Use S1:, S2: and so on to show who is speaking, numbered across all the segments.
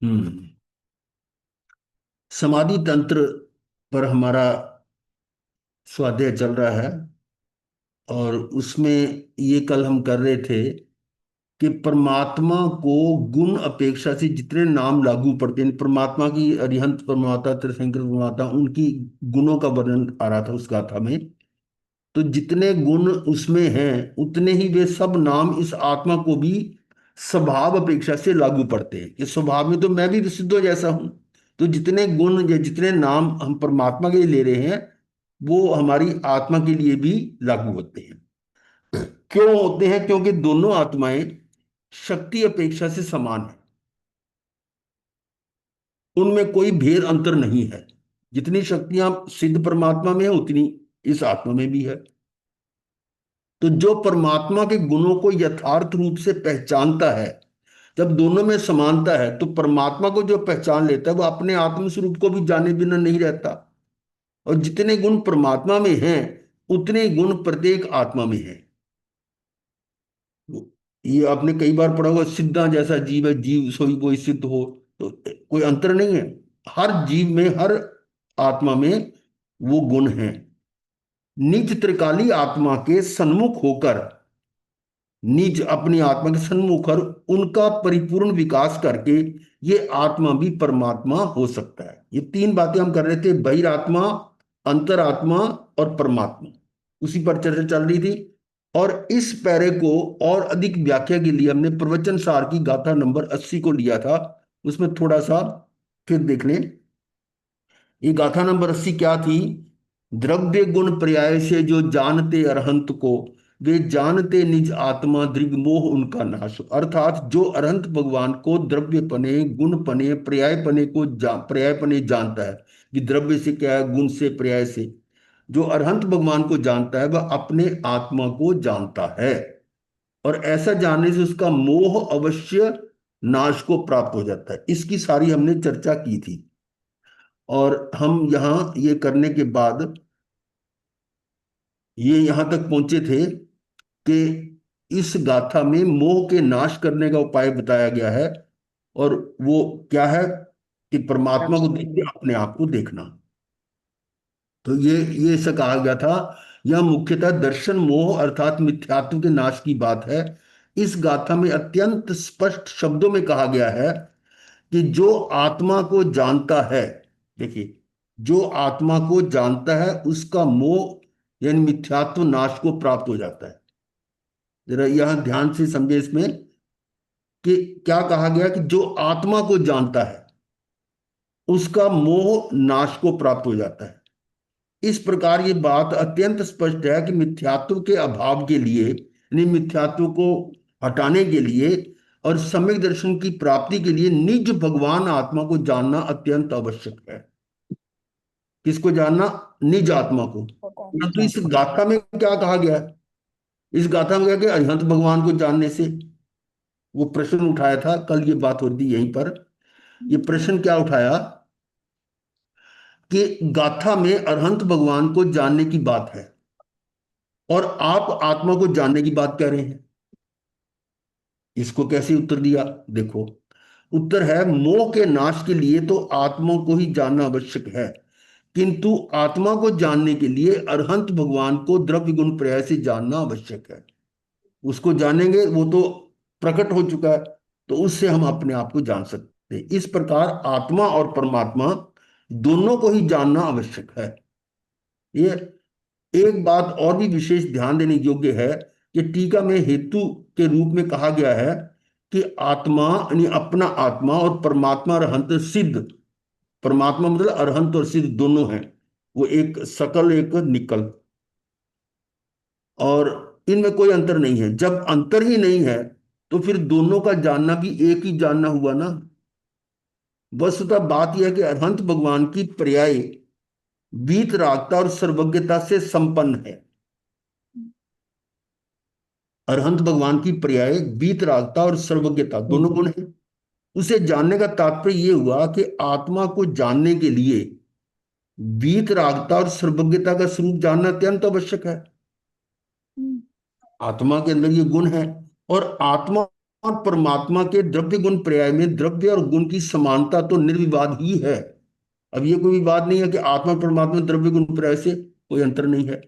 S1: हम्म। समाधि तंत्र पर हमारा स्वाध्याय चल रहा है। और उसमें ये कल हम कर रहे थे कि परमात्मा को गुण अपेक्षा से जितने नाम लागू पड़ते हैं, परमात्मा की अरिहंत परमात्मा, त्रिशंकर परमात्मा, उनकी गुणों का वर्णन आ रहा था उस गाथा में। तो जितने गुण उसमें हैं उतने ही वे सब नाम इस आत्मा को भी स्वभाव अपेक्षा से लागू पड़ते हैं। कि स्वभाव में तो मैं भी विशुद्ध जैसा हूं। तो जितने गुण या जितने नाम हम परमात्मा के लिए ले रहे हैं वो हमारी आत्मा के लिए भी लागू होते हैं। क्यों होते हैं? क्योंकि दोनों आत्माएं शक्ति अपेक्षा से समान है। उनमें कोई भेद अंतर नहीं है। जितनी शक्तियां सिद्ध परमात्मा में है उतनी इस आत्मा में भी है। तो जो परमात्मा के गुणों को यथार्थ रूप से पहचानता है, जब दोनों में समानता है, तो परमात्मा को जो पहचान लेता है वो अपने आत्म स्वरूप को भी जाने बिना नहीं रहता। और जितने गुण परमात्मा में हैं उतने गुण प्रत्येक आत्मा में हैं। ये आपने कई बार पढ़ा होगा, सिद्धा जैसा जीव है जीव सोई वो सिद्ध हो। तो कोई अंतर नहीं है। हर जीव में, हर आत्मा में वो गुण हैं। निज त्रिकाली आत्मा के सन्मुख होकर, निज अपनी आत्मा के सन्मुख और उनका परिपूर्ण विकास करके ये आत्मा भी परमात्मा हो सकता है। ये तीन बातें हम कर रहे थे, बहिरात्मा, अंतरात्मा और परमात्मा। उसी पर चर्चा चल रही थी। और इस पैरे को और अधिक व्याख्या के लिए हमने प्रवचन सार की गाथा नंबर 80 को लिया था। उसमें थोड़ा सा फिर देख लें। ये गाथा नंबर 80 क्या थी? द्रव्य गुण पर्याय से जो जानते अरहंत को, वे जानते निज आत्मा दृग मोह उनका नाश। अर्थात जो अरहंत भगवान को द्रव्य पने, गुण पने, पर्याय पने को पर्याय पने जानता है कि द्रव्य से क्या है, गुण से, पर्याय से। जो अरहंत भगवान को जानता है वह अपने आत्मा को जानता है। और ऐसा जानने से उसका मोह अवश्य नाश को प्राप्त हो जाता है। इसकी सारी हमने चर्चा की थी। और हम यहाँ ये करने के बाद ये यहाँ तक पहुंचे थे कि इस गाथा में मोह के नाश करने का उपाय बताया गया है। और वो क्या है? कि परमात्मा को देख के अपने आप को देखना। तो ये ऐसा कहा गया था। यह मुख्यतः दर्शन मोह अर्थात मिथ्यात्व के नाश की बात है। इस गाथा में अत्यंत स्पष्ट शब्दों में कहा गया है कि जो आत्मा को जानता है, देखिए, जो आत्मा को जानता है उसका मोह यानी मिथ्यात्व नाश को प्राप्त हो जाता है। जरा यहां ध्यान से समझे इसमें कि क्या कहा गया कि जो आत्मा को जानता है उसका मोह नाश को प्राप्त हो जाता है। इस प्रकार ये बात अत्यंत स्पष्ट है कि मिथ्यात्व के अभाव के लिए, यानी मिथ्यात्व को हटाने के लिए और सम्यक दर्शन की प्राप्ति के लिए निज भगवान आत्मा को जानना अत्यंत आवश्यक है। किसको जानना? निज आत्मा को। परंतु इस गाथा में क्या कहा गया है? इस गाथा में क्या कि अरिहंत भगवान को जानने से, वो प्रश्न उठाया था कल, ये बात हो रही थी यहीं पर। ये प्रश्न क्या उठाया कि गाथा में अरहंत भगवान को जानने की बात है और आप आत्मा को जानने की बात कह रहे हैं। इसको कैसे उत्तर दिया? देखो, उत्तर है मोह के नाश के लिए तो आत्मा को ही जानना आवश्यक है, किंतु आत्मा को जानने के लिए अरहंत भगवान को द्रव्य गुण पर्याय से जानना आवश्यक है। उसको जानेंगे, वो तो प्रकट हो चुका है, तो उससे हम अपने आप को जान सकते हैं। इस प्रकार आत्मा और परमात्मा दोनों को ही जानना आवश्यक है। ये एक बात और भी विशेष ध्यान देने योग्य है कि टीका में हेतु के रूप में कहा गया है कि आत्मा यानी अपना आत्मा और परमात्मा अरहंत सिद्ध। परमात्मा मतलब अरहंत और सिद्ध दोनों हैं। वो एक सकल एक निकल, और इनमें कोई अंतर नहीं है। जब अंतर ही नहीं है तो फिर दोनों का जानना भी एक ही जानना हुआ ना। वस्तुतः बात यह है कि अरहंत भगवान की पर्याय वीतरागता और सर्वज्ञता से संपन्न है। अरहंत भगवान की पर्याय वीतरागता और सर्वज्ञता दोनों गुण हैं। उसे जानने का तात्पर्य यह हुआ कि आत्मा को जानने के लिए वीतरागता और सर्वज्ञता का स्वरूप जानना अत्यंत आवश्यक है। आत्मा के अंदर ये गुण है। और आत्मा और परमात्मा के द्रव्य गुण पर्याय में द्रव्य और गुण की समानता तो निर्विवाद ही है। अब ये कोई विवाद नहीं है कि आत्मा परमात्मा द्रव्य गुण पर्याय से कोई अंतर नहीं है।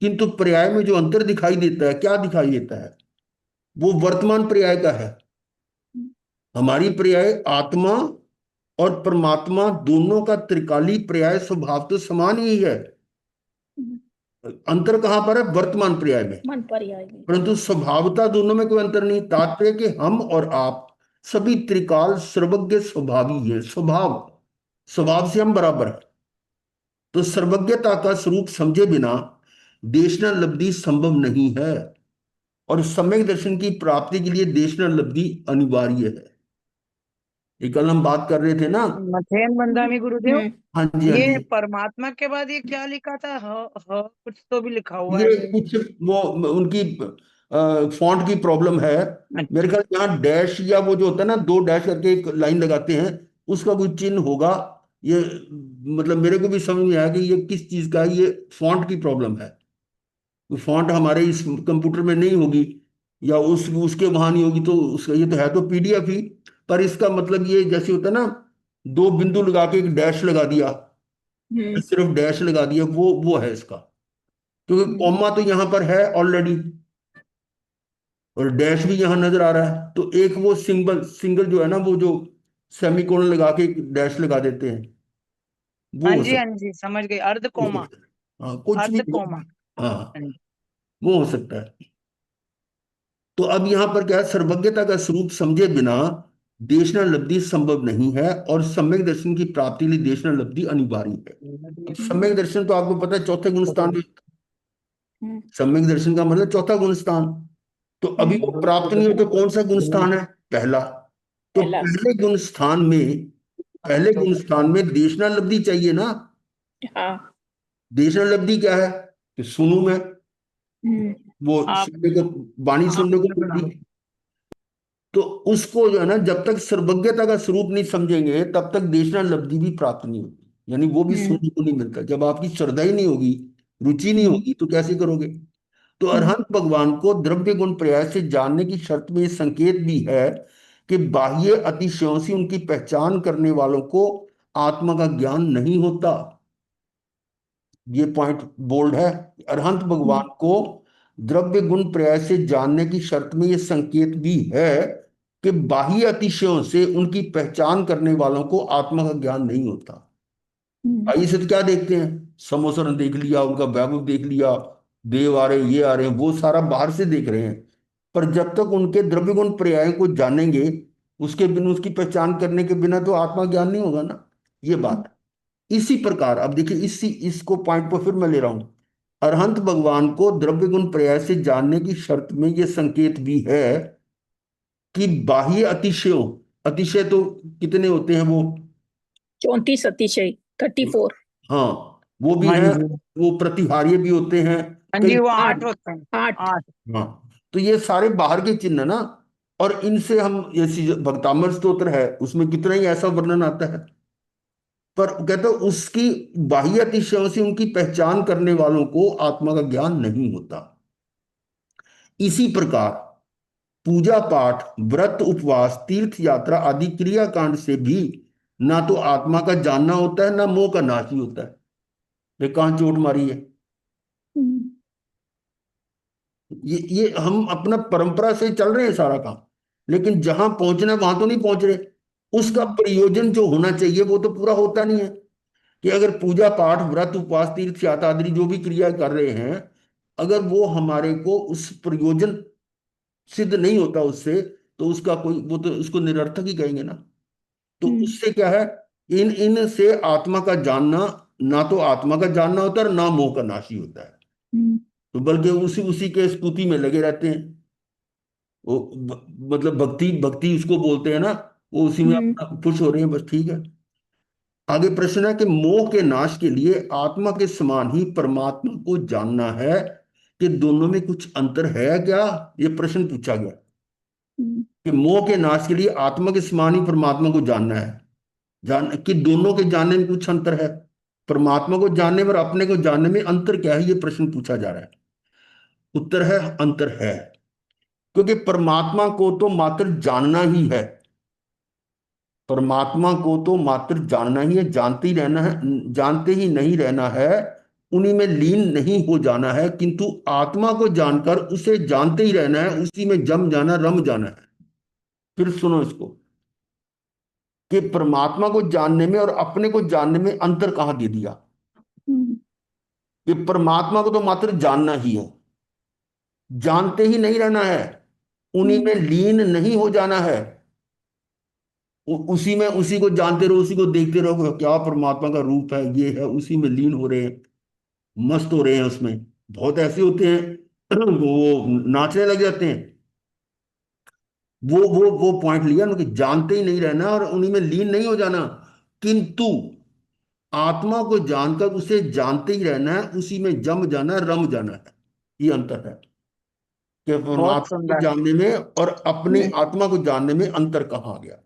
S1: किंतु पर्याय में जो अंतर दिखाई देता है, क्या दिखाई देता है, वो वर्तमान पर्याय का है। हमारी पर्याय आत्मा और परमात्मा दोनों का त्रिकाली पर्याय स्वभाव तो समान ही है। अंतर कहां पर है? वर्तमान पर्याय में।
S2: मन पर्याय में।
S1: परंतु स्वभावता दोनों में कोई अंतर नहीं। तात्पर्य कि हम और आप सभी त्रिकाल सर्वज्ञ स्वभावी हैं। स्वभाव, स्वभाव से हम बराबर हैं। तो सर्वज्ञता का स्वरूप समझे बिना देशना लब्धि संभव नहीं है, और सम्यक दर्शन की प्राप्ति के लिए देशना लब्धि अनिवार्य है। ये कल हम बात कर रहे थे ना।
S3: मथेन बंदामी गुरुदेव,
S1: हाँ जी, हाँ
S3: ये
S1: जी।
S3: परमात्मा के बाद ये क्या लिखा था? कुछ तो भी लिखा हुआ
S1: ये
S3: है।
S1: कुछ वो उनकी फॉन्ट की प्रॉब्लम है। मेरे ख्याल यहाँ डैश या वो जो होता है ना, दो डैश करके एक लाइन लगाते हैं, उसका कोई चिन्ह होगा। ये मतलब मेरे को भी समझ में आया कि ये किस चीज का है। ये फॉन्ट की प्रॉब्लम है। फॉन्ट हमारे इस कंप्यूटर में नहीं होगी, या उसके वहां नहीं होगी, तो उसका ये तो है तो पीडीएफ ही। पर इसका मतलब ये जैसे होता है ना, दो बिंदु लगा के एक डैश लगा दिया, सिर्फ डैश लगा दिया, वो है इसका। क्योंकि कॉमा तो यहां पर है ऑलरेडी, और डैश भी यहां नजर आ रहा है। तो एक वो सिंगल सिंगल जो है ना, वो जो सेमीकोलन लगा के एक डैश लगा देते हैं, वो
S3: हाँ
S1: हो
S3: जी, हाँ जी, समझ गए। अर्ध कोमा,
S1: सकता है। हाँ, कुछ भी
S3: अर्ध कोमा।
S1: हाँ,
S3: हाँ जी।
S1: वो हो सकता है। तो अब यहां पर क्या है, सर्वज्ञता का स्वरूप समझे बिना देशना लब्धि संभव नहीं है, और सम्यक दर्शन की प्राप्ति के लिए देशना लब्धि अनिवार्य है। अब सम्यक दर्शन तो आपको पता है चौथे गुण स्थान में। सम्यक दर्शन का मतलब चौथा गुण स्थान। तो अभी वो प्राप्त नहीं हो तो कौन सा गुण स्थान है? पहला। तो
S2: पहला।
S1: पहले गुण स्थान में, पहले गुण स्थान में देशना लब्धि चाहिए ना।
S2: हाँ।
S1: देशना लब्धि क्या है? कि सुनू मैं, वो
S3: आप
S1: सुनने को, वाणी सुनने को मिलती है। तो उसको जो है ना, जब तक सर्वज्ञता का स्वरूप नहीं समझेंगे तब तक देशना लब्धि भी प्राप्त नहीं होती, यानी वो भी सुनने को नहीं मिलता। जब आपकी श्रद्धा ही नहीं होगी, रुचि नहीं होगी, तो कैसे करोगे? तो अरहंत भगवान को द्रव्य गुण पर्याय से जानने की शर्त में ये संकेत भी है कि बाह्य अतिशयों से उनकी पहचान करने वालों को आत्मा का ज्ञान नहीं होता। ये पॉइंट बोल्ड है। अरहंत भगवान को द्रव्य गुण पर्याय से जानने की शर्त में ये संकेत भी है कि बाह्य अतिशयों से उनकी पहचान करने वालों को आत्मा का ज्ञान नहीं होता। भाई से तो क्या देखते हैं, समोसन देख लिया, उनका वैभव देख लिया, देव आ रहे, ये आ रहे हैं, वो सारा बाहर से देख रहे हैं। पर जब तक उनके द्रव्य गुण पर्याय को जानेंगे, उसके बिना, उसकी पहचान करने के बिना तो आत्मा ज्ञान नहीं होगा ना। ये बात। इसी प्रकार अब देखिए, इसी इसको पॉइंट पर फिर मैं ले रहा हूं। अरहंत भगवान को द्रव्य गुण पर्याय से जानने की शर्त में यह संकेत भी है कि बाह्य अतिशयों, अतिशय तो कितने होते हैं वो?
S2: 34 अतिशय, 34।
S1: हाँ, वो भी
S3: हाँ
S1: है।
S3: जी,
S1: वो प्रतिहार्य भी होते हैं
S3: हाँ
S1: कई।
S3: जी, वो 8
S2: 8।
S3: होते हैं।
S2: 8।
S3: 8।
S1: हाँ, तो ये सारे बाहर के चिन्ह ना। और इनसे हम, जैसी जो भक्तामर स्तोत्र है, उसमें कितना ही ऐसा वर्णन आता है। पर कहते हैं उसकी बाह्य अतिशयों से उनकी पहचान करने वालों को आत्मा का ज्ञान नहीं होता। इसी प्रकार पूजा पाठ, व्रत, उपवास, तीर्थ यात्रा आदि क्रियाकांड से भी ना तो आत्मा का जानना होता है, ना मोह का नाश ही होता है। वे कहाँ चोट मारी है। ये हम अपना परंपरा से चल रहे हैं सारा काम, लेकिन जहां पहुंचना है वहां तो नहीं पहुंच रहे। उसका प्रयोजन जो होना चाहिए वो तो पूरा होता नहीं है। कि अगर पूजा पाठ, व्रत, उपवास, तीर्थ यात्रा आदि जो भी क्रिया कर रहे हैं, अगर वो हमारे को उस प्रयोजन सिद्ध नहीं होता उससे, तो उसका कोई, वो तो उसको निरर्थक ही कहेंगे ना। तो उससे क्या है, इन इन से आत्मा का जानना, ना तो आत्मा का जानना होता है और ना मोह का नाश ही होता है। तो बल्कि उसी उसी के स्तुति में लगे रहते हैं। वो मतलब भक्ति, भक्ति उसको बोलते हैं ना, वो उसी में अपना खुश हो रहे हैं, बस ठीक है। आगे प्रश्न है कि मोह के नाश के लिए आत्मा के समान ही परमात्मा को जानना है, कि दोनों में कुछ अंतर है क्या? ये प्रश्न पूछा गया कि मोह के नाश के लिए आत्मा के समान ही परमात्मा को जानना है, जान कि दोनों के जानने में कुछ अंतर है। परमात्मा को जानने और अपने को जानने में अंतर क्या है, ये प्रश्न पूछा जा रहा है। उत्तर है, अंतर है। क्योंकि परमात्मा को तो मात्र जानना ही है, परमात्मा को तो मात्र जानना ही है, जानते ही रहना है, जानते ही नहीं रहना है, उन्हीं में लीन नहीं हो जाना है, किंतु आत्मा को जानकर उसे जानते ही रहना है, उसी में जम जाना, रम जाना है। फिर सुनो इसको, कि परमात्मा को जानने में और अपने को जानने में अंतर कहाँ दे दिया।
S2: हम्म,
S1: कि परमात्मा को तो मात्र जानना ही है, जानते ही नहीं रहना है, उन्हीं में लीन नहीं हो जाना है, उसी में, उसी को जानते रहो, उसी को देखते रहो, क्या परमात्मा का रूप है, ये है, उसी में लीन हो रहे हैं, मस्त हो रहे हैं उसमें। बहुत ऐसे होते हैं वो नाचने लग जाते हैं। वो पॉइंट लिया ना, कि जानते ही नहीं रहना और उन्हीं में लीन नहीं हो जाना, किंतु आत्मा को जानकर उसे जानते ही रहना है, उसी में जम जाना, रम जाना है। ये अंतर है कि
S3: बहुत
S1: परमात्मा को
S3: सुंदर।
S1: जानने में और अपनी आत्मा को जानने में अंतर कहाँ आ गया।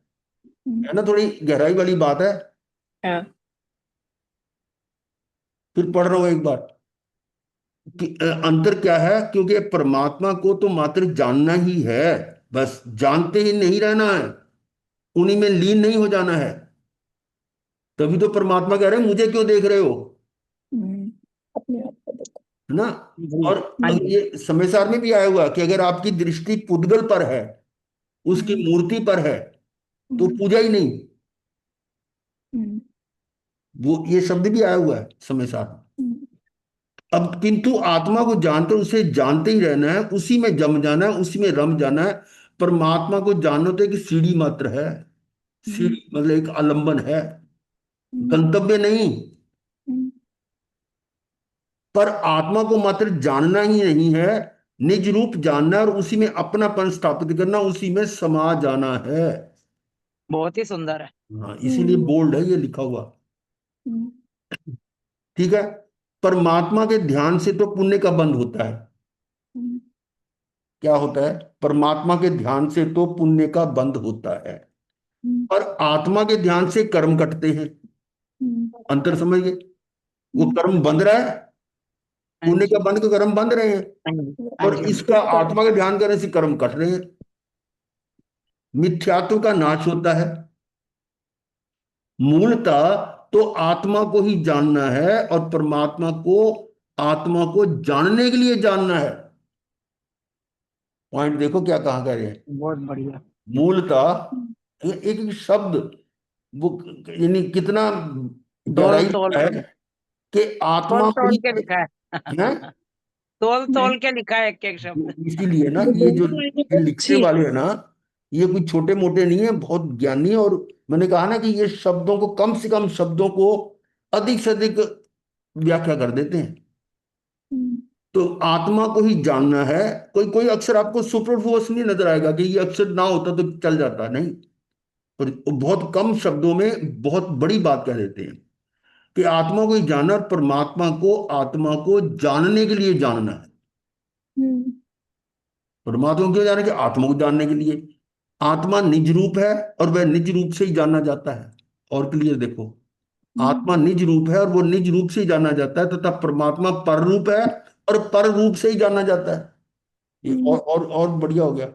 S1: है ना, थोड़ी गहराई वाली बात है।
S2: हाँ,
S1: फिर पढ़ रहा हूं एक बार कि अंतर क्या है, क्योंकि परमात्मा को तो मात्र जानना ही है, बस जानते ही नहीं रहना है, उन्हीं में लीन नहीं हो जाना है। तभी तो परमात्मा कह रहे हैं मुझे क्यों देख रहे हो,
S2: अपने आप को देखो।
S1: है ना।
S3: जी।
S1: और
S3: हाँ
S1: अगर
S3: जी।
S1: ये समयसार में भी आया हुआ कि अगर आपकी दृष्टि पुद्गल पर है, उसकी
S2: हम्म,
S1: मूर्ति पर है, तो
S2: हम्म,
S1: पूजा ही नहीं।
S2: हम्म,
S1: वो ये शब्द भी आया हुआ है समयसार में।
S2: हम्म,
S1: अब किंतु आत्मा को जानकर उसे जानते ही रहना है, उसी में जम जाना है, उसी में रम जाना है। परमात्मा को जानना तो एक सीढ़ी मात्र है,
S2: हम्म,
S1: सीढ़ी मतलब एक आलंबन है,
S2: हम्म,
S1: गंतव्य नहीं।
S2: हम्म,
S1: पर आत्मा को मात्र जानना ही नहीं है, निज रूप जानना है और उसी में अपनापन स्थापित करना, उसी में समा जाना है।
S3: बहुत ही सुंदर है।
S1: हाँ, इसीलिए बोल्ड है ये लिखा हुआ।
S2: हम्म,
S1: ठीक है। परमात्मा के ध्यान से तो पुण्य का बंध होता है।
S2: हम्म,
S1: क्या होता है, परमात्मा के ध्यान से तो पुण्य का बंध होता है,
S2: हम्म,
S1: और आत्मा के ध्यान से कर्म कटते हैं। अंतर समझ गए। वो
S2: हम्म,
S1: कर्म बंध रहा है,
S3: हाँ
S1: पुण्य का
S3: जी।
S1: बंध के कर्म बंध रहे हैं,
S3: हाँ जी। हाँ
S1: और
S3: जी। हाँ जी।
S1: इसका आत्मा के ध्यान करने से कर्म कट रहे हैं। मिथ्यात्व का नाश होता है। मूलतः तो आत्मा को ही जानना है, और परमात्मा को आत्मा को जानने के लिए जानना है। पॉइंट देखो क्या कहा कर रहे हैं।
S3: बहुत बढ़िया।
S1: मूलतः एक एक शब्द, वो यानी कितना
S3: तोल
S1: गहराई
S3: तोल
S1: में है, कि
S3: तोल
S1: आत्मा को
S3: तोल
S1: ही
S3: के लिखा
S1: है।
S3: है। तोल तोल के लिखा है एक एक शब्द।
S1: इसीलिए ना ये लिखने वाले हैं ना, ये कोई छोटे मोटे नहीं है, बहुत ज्ञानी। और मैंने कहा ना कि ये शब्दों को, कम से कम शब्दों को अधिक से अधिक व्याख्या कर देते हैं। तो आत्मा को ही जानना है। कोई कोई अक्षर आपको सुपरफ्लुअस नहीं नजर आएगा कि ये अक्षर ना होता तो चल जाता, नहीं। और बहुत कम शब्दों में बहुत बड़ी बात कह देते हैं कि आत्मा को ही जानना, और परमात्मा को, आत्मा को जानने के लिए जानना है। परमात्मा को क्यों जानना, कि आत्मा को जानने के लिए। आत्मा निज रूप है, और वह निज रूप से ही जाना जाता है। और क्लियर देखो, आत्मा निज रूप है और वो निज रूप से ही जाना जाता है, तथा परमात्मा पर रूप है और पर रूप से ही जाना जाता है। ये और बढ़िया हो गया।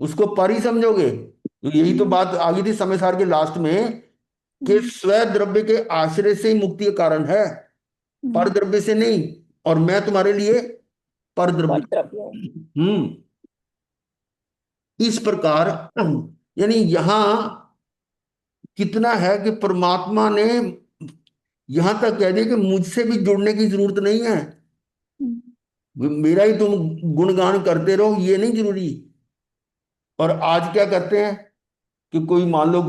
S1: उसको पर ही समझोगे तो यही तो बात आ गई थी समय सार के लास्ट में, कि स्व द्रव्य के आश्रय से ही मुक्ति का कारण है, पर द्रव्य से नहीं। और मैं तुम्हारे लिए पर द्रव्य। हम्म। इस प्रकार यानी यहां कितना है कि परमात्मा ने यहां तक कह दिया कि मुझसे भी जुड़ने की जरूरत नहीं है, मेरा ही तुम गुणगान करते रहो, ये नहीं जरूरी। और आज क्या करते हैं कि कोई मान लो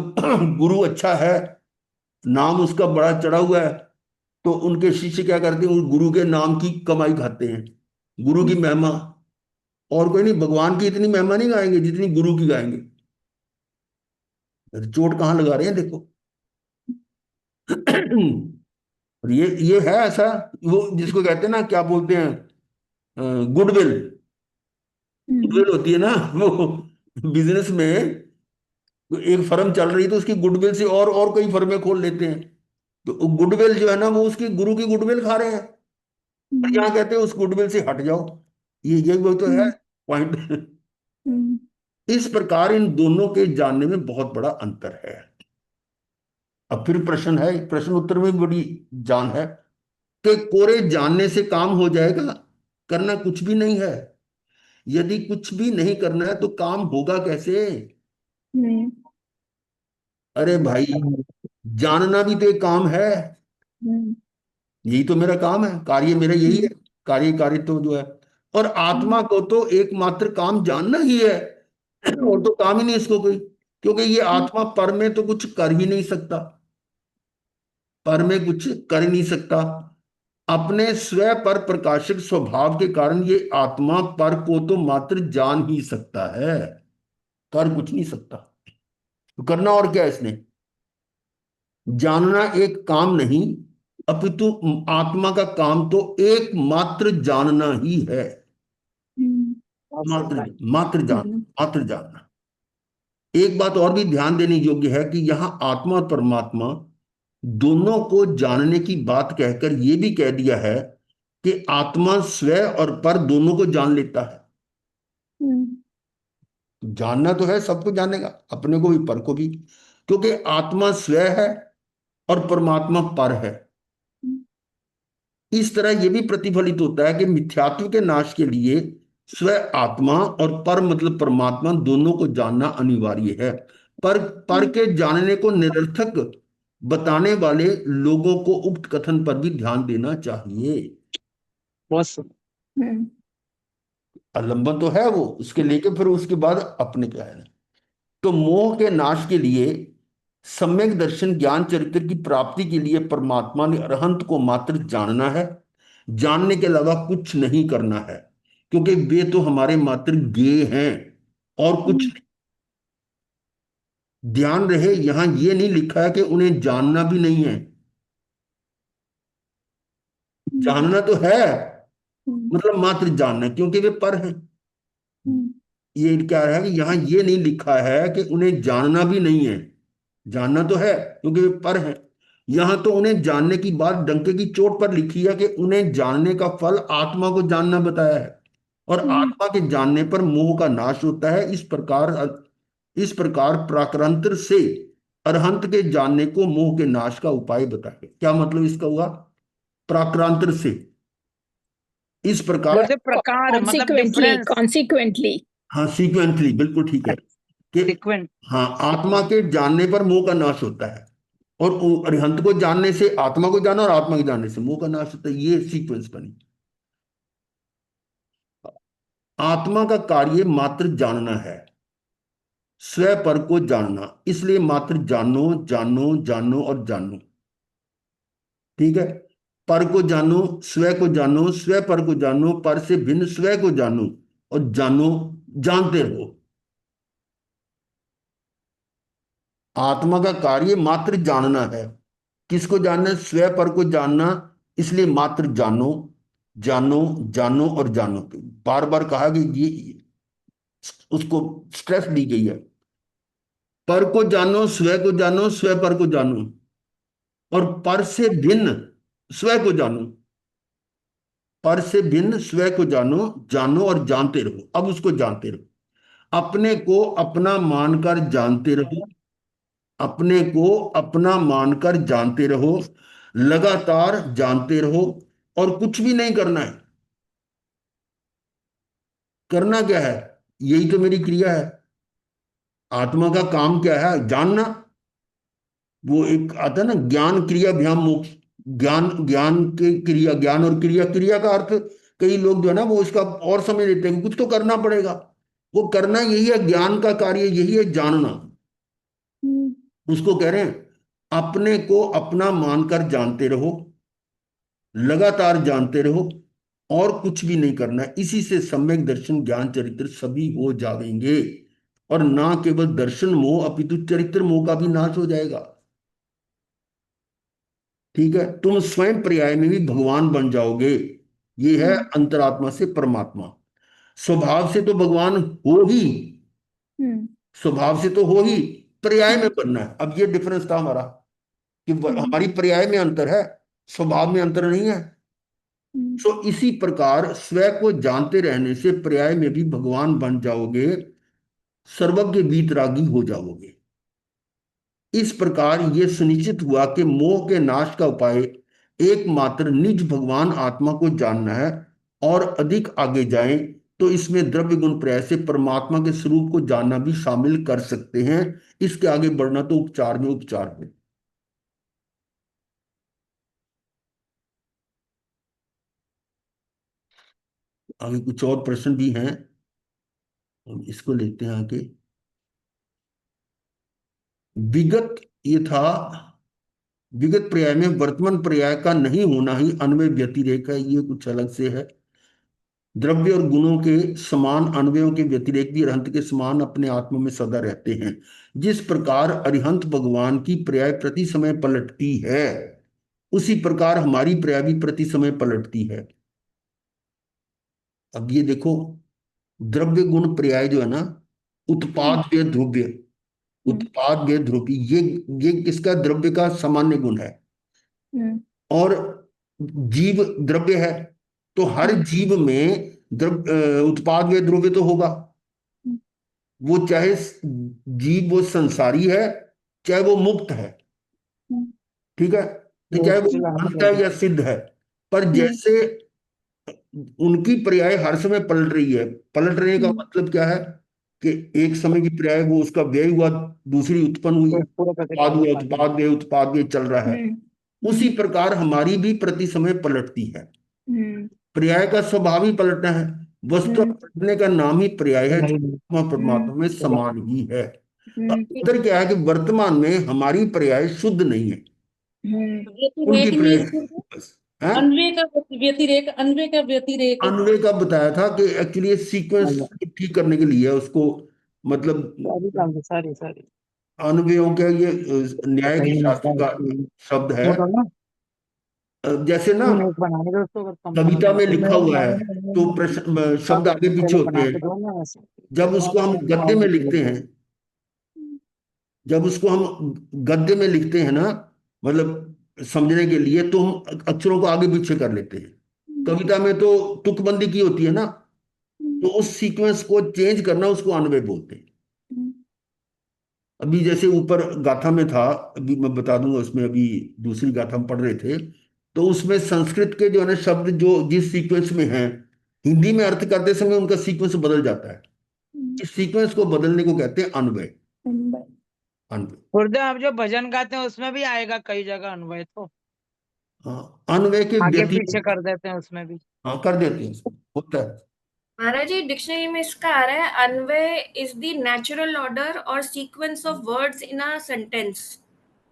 S1: गुरु अच्छा है, नाम उसका बड़ा चढ़ा हुआ है, तो उनके शिष्य क्या करते हैं, उस गुरु के नाम की कमाई खाते हैं, गुरु की महिमा। और कोई नहीं, भगवान की इतनी महिमा नहीं गाएंगे जितनी गुरु की गाएंगे। चोट कहाँ लगा रहे हैं देखो। और ये है ऐसा, वो जिसको कहते हैं ना, क्या बोलते हैं, गुडविल। गुडविल होती है ना वो, बिजनेस में एक फर्म चल रही तो उसकी गुडविल से और कई फर्में खोल लेते हैं। तो गुडविल जो है ना, वो उसकी गुरु की गुडविल खा रहे हैं। और यहाँ कहते हैं उस गुडविल से हट जाओ। ये वही तो है। पॉइंट।
S2: हम्म,
S1: इस प्रकार इन दोनों के जानने में बहुत बड़ा अंतर है। अब फिर प्रश्न है, प्रश्न उत्तर में बड़ी जान है कि कोरे जानने से काम हो जाएगा? करना कुछ भी नहीं है। यदि कुछ भी नहीं करना है तो काम होगा कैसे?
S2: हम्म,
S1: अरे भाई, जानना भी तो एक काम है।
S2: हम्म,
S1: यही तो मेरा काम है, कार्य मेरा यही है।
S2: हम्म,
S1: कार्य कार्य तो जो है, और
S2: हम्म,
S1: आत्मा को तो एकमात्र काम जानना ही है। और
S2: हम्म,
S1: तो काम ही नहीं इसको कोई, क्योंकि ये
S2: हम्म,
S1: आत्मा पर में तो कुछ कर ही नहीं सकता। पर में कुछ कर ही नहीं सकता। अपने स्व पर प्रकाशक स्वभाव के कारण ये आत्मा पर को तो मात्र जान ही सकता है, कर कुछ नहीं सकता। तो करना और क्या है इसने? जानना एक काम नहीं, अपितु आत्मा का काम तो एकमात्र जानना ही है।
S2: हम्म,
S1: मात्र,
S2: हम्म,
S1: मात्र जानना। एक बात और भी ध्यान देने योग्य है कि यहां आत्मा और परमात्मा दोनों को जानने की बात कहकर यह भी कह दिया है कि आत्मा स्व और पर दोनों को जान लेता है।
S2: हम्म,
S1: जानना तो है, सबको जानेगा, अपने को भी पर को भी, क्योंकि आत्मा स्व है और परमात्मा पर है। इस तरह यह भी प्रतिफलित होता है कि मिथ्यात्व के नाश के लिए स्व आत्मा और पर मतलब परमात्मा दोनों को जानना अनिवार्य है। पर
S2: हम्म,
S1: के जानने को निरर्थक बताने वाले लोगों को उक्त कथन पर भी ध्यान देना चाहिए।
S3: बस।
S2: हम्म,
S1: अवलंबन तो है वो उसके लेके, फिर उसके बाद अपने क्या है। तो मोह के नाश के लिए सम्यक दर्शन ज्ञान चरित्र की प्राप्ति के लिए परमात्मा ने अरहंत को मात्र जानना है, जानने के अलावा कुछ नहीं करना है, क्योंकि वे तो हमारे मात्र ज्ञेय हैं और कुछ
S2: हम्म,
S1: नहीं। ध्यान रहे, यहां ये नहीं लिखा है कि उन्हें जानना भी नहीं है।
S2: हम्म,
S1: जानना तो है,
S2: हम्म,
S1: मतलब मात्र जानना, क्योंकि वे पर हैं।
S2: हम्म,
S1: ये क्या है कि यहाँ ये नहीं लिखा है कि उन्हें जानना भी नहीं है। जानना तो है क्योंकि वे पर हैं। यहां तो उन्हें जानने की बात डंके की चोट पर लिखी है कि उन्हें जानने का फल आत्मा को जानना बताया है, और
S2: हम्म,
S1: आत्मा के जानने पर मोह का नाश होता है। इस प्रकार प्राक्रांतर से अरहंत के जानने को मोह के नाश का उपाय बताया। क्या मतलब इसका हुआ? प्राक्रांतर से, इस प्रकार।
S3: बोलते प्रकार मतलब
S2: कॉन्सिक्वेंटली
S3: डिफरेंस।
S2: कॉन्सिक्वेंटली।
S1: हाँ, सीक्वेंटली, बिल्कुल ठीक है कि
S3: सीक्वेंट।
S1: हाँ, आत्मा के जानने पर मोह का नाश होता है, और अरिहंत को जानने से आत्मा को जाना, और आत्मा के जानने से मोह का नाश होता है। ये सीक्वेंस बनी। आत्मा का कार्य मात्र जानना है, स्व पर को जानना, इसलिए मात्र जानो जानो जानो और जानो। ठीक है? पर को जानो, स्व को जानो, स्व पर को जानो, पर से भिन्न स्व को जानो, और जानो, जानते रहो। आत्मा का कार्य मात्र जानना है। किसको जानना है? स्व पर को जानना, इसलिए मात्र जानो जानो जानो और जानो। बार बार कहा कि ये उसको स्ट्रेस दी गई है। पर को जानो, स्व को जानो, स्व पर को जानो, और पर से भिन्न स्व को जानो। पर से भिन्न स्व को जानो, जानो और जानते रहो। अब उसको जानते रहो, अपने को अपना मानकर जानते रहो। अपने को अपना मानकर जानते रहो, लगातार जानते रहो, और कुछ भी नहीं करना है। करना क्या है? यही तो मेरी क्रिया है। आत्मा का काम क्या है? जानना। वो एक आता है ना, ज्ञान क्रियाभ्याम मोक्ष। ज्ञान, ज्ञान के क्रिया, ज्ञान और क्रिया, क्रिया का अर्थ कई लोग जो है ना वो इसका और समझ लेते हैं कि कुछ तो करना पड़ेगा। वो करना यही है, ज्ञान का कार्य यही है, जानना।
S2: हम्म,
S1: उसको कह रहे हैं अपने को अपना मानकर जानते रहो, लगातार जानते रहो, और कुछ भी नहीं करना है। इसी से सम्यक दर्शन ज्ञान चरित्र सभी हो जाएंगे, और ना केवल दर्शन मोह अपितु चरित्र मोह का भी नाश हो जाएगा। ठीक है? तुम स्वयं पर्याय में भी भगवान बन जाओगे। ये है
S2: हम्म,
S1: अंतरात्मा से परमात्मा। स्वभाव से तो भगवान हो ही,
S2: हम्म,
S1: स्वभाव से तो हो ही, पर्याय में
S2: हम्म,
S1: बनना है। अब ये डिफरेंस था हमारा कि
S2: हम्म,
S1: हमारी पर्याय में अंतर है, स्वभाव में अंतर नहीं है। सो इसी प्रकार स्व को जानते रहने से पर्याय में भी भगवान बन जाओगे, सर्वज्ञ वीतरागी हो जाओगे। इस प्रकार ये सुनिश्चित हुआ कि मोह के नाश का उपाय एकमात्र निज भगवान आत्मा को जानना है। और अधिक आगे जाएं तो इसमें द्रव्य गुण पर्याय से परमात्मा के स्वरूप को जानना भी शामिल कर सकते हैं। इसके आगे बढ़ना तो उपचार में उपचार में। आगे कुछ और प्रश्न भी हैं, हम इसको लेते हैं आगे। विगत, ये था विगत पर्याय में वर्तमान पर्याय का नहीं होना ही अन्वय व्यतिरेक है, ये कुछ अलग से है। द्रव्य और गुणों के समान अन्वयों के व्यतिरेक भी अरिहंत के समान अपने आत्मा में सदा रहते हैं। जिस प्रकार अरिहंत भगवान की पर्याय प्रति समय पलटती है, उसी प्रकार हमारी पर्याय भी प्रति समय पलटती है। अब ये देखो, द्रव्य गुण पर्याय जो है ना, उत्पाद व्यय ध्रुव्य, उत्पाद व्यय ध्रुव्य, ये किसका, द्रव्य का सामान्य गुण है। और जीव द्रव्य है, तो हर जीव में उत्पाद व्यय द्रव्य तो होगा। वो चाहे जीव वो संसारी है, चाहे वो मुक्त है, ठीक है, तो चाहे वो अंत है या सिद्ध है। पर जैसे उनकी पर्याय हर समय पलट रही है। पलट रहे का मतलब क्या है कि एक समय की पर्याय वो उसका व्यय हुआ, दूसरी उत्पन्न हुई, उत्पाद हुआ, उत्पाद व्यय चल रहा है। उसी प्रकार हमारी भी प्रति समय पलटती है। पर्याय का स्वभाव ही पलटना है। वस्तु पलटने का नाम ही पर्याय है, जो आत्मा परमात्मा में समान ही है। अब उधर क्या है कि वर्तमान में हमारी पर्याय शुद्ध नहीं है, उनकी
S4: व्यतिरेक नहीं
S1: पर्याय
S4: है,
S1: बस है।
S4: अन्वय का व्यतिरेक, अन्वय का व्यतिरेक।
S1: अन्वय का बताया था कि एक्चुअली सीक्वेंस ठीक करने के लिए उसको, मतलब
S3: सारी सारी
S1: अन्वयों के ये न्याय के शास्त्र का शब्द है। जैसे ना
S3: बनाने का उसको, अगर कम
S1: कविता में
S3: बनाना
S1: लिखा हुआ है तो शब्द आगे पीछे होते
S3: बना के
S1: हैं।
S3: दो ना वैसे।
S1: जब उसको हम गद्य में लिखते हैं, जब उसको हम गद्य में लिखते हैं ना, मतलब समझने के लिए, तो हम अक्षरों को आगे पीछे कर लेते हैं। कविता में तो तुकबंदी की होती है ना, तो उस सीक्वेंस को चेंज करना, उसको अन्वय बोलते हैं। अभी जैसे ऊपर गाथा में था, अभी मैं बता दूंगा, उसमें अभी दूसरी गाथा हम पढ़ रहे थे, तो उसमें संस्कृत के जो है ना शब्द जो जिस सीक्वेंस में हैं, हिंदी में अर्थ करते समय उनका सीक्वेंस बदल जाता है। इस सीक्वेंस को बदलने को कहते हैं अन्वय। अन्वय,
S3: गुरुदेव आप जो भजन गाते हैं उसमें भी आएगा कई जगह अन्वय, तो
S1: हाँ, अन्वय के
S3: आगे पीछे
S1: व्यतिरिक्त
S3: कर देते हैं उसमें भी।
S1: हाँ कर देते हैं, उसमें होता है।
S5: महाराज जी डिक्शनरी में इसका आ रहा है, अन्वय इज द नेचुरल ऑर्डर और sequence of words in a sentence.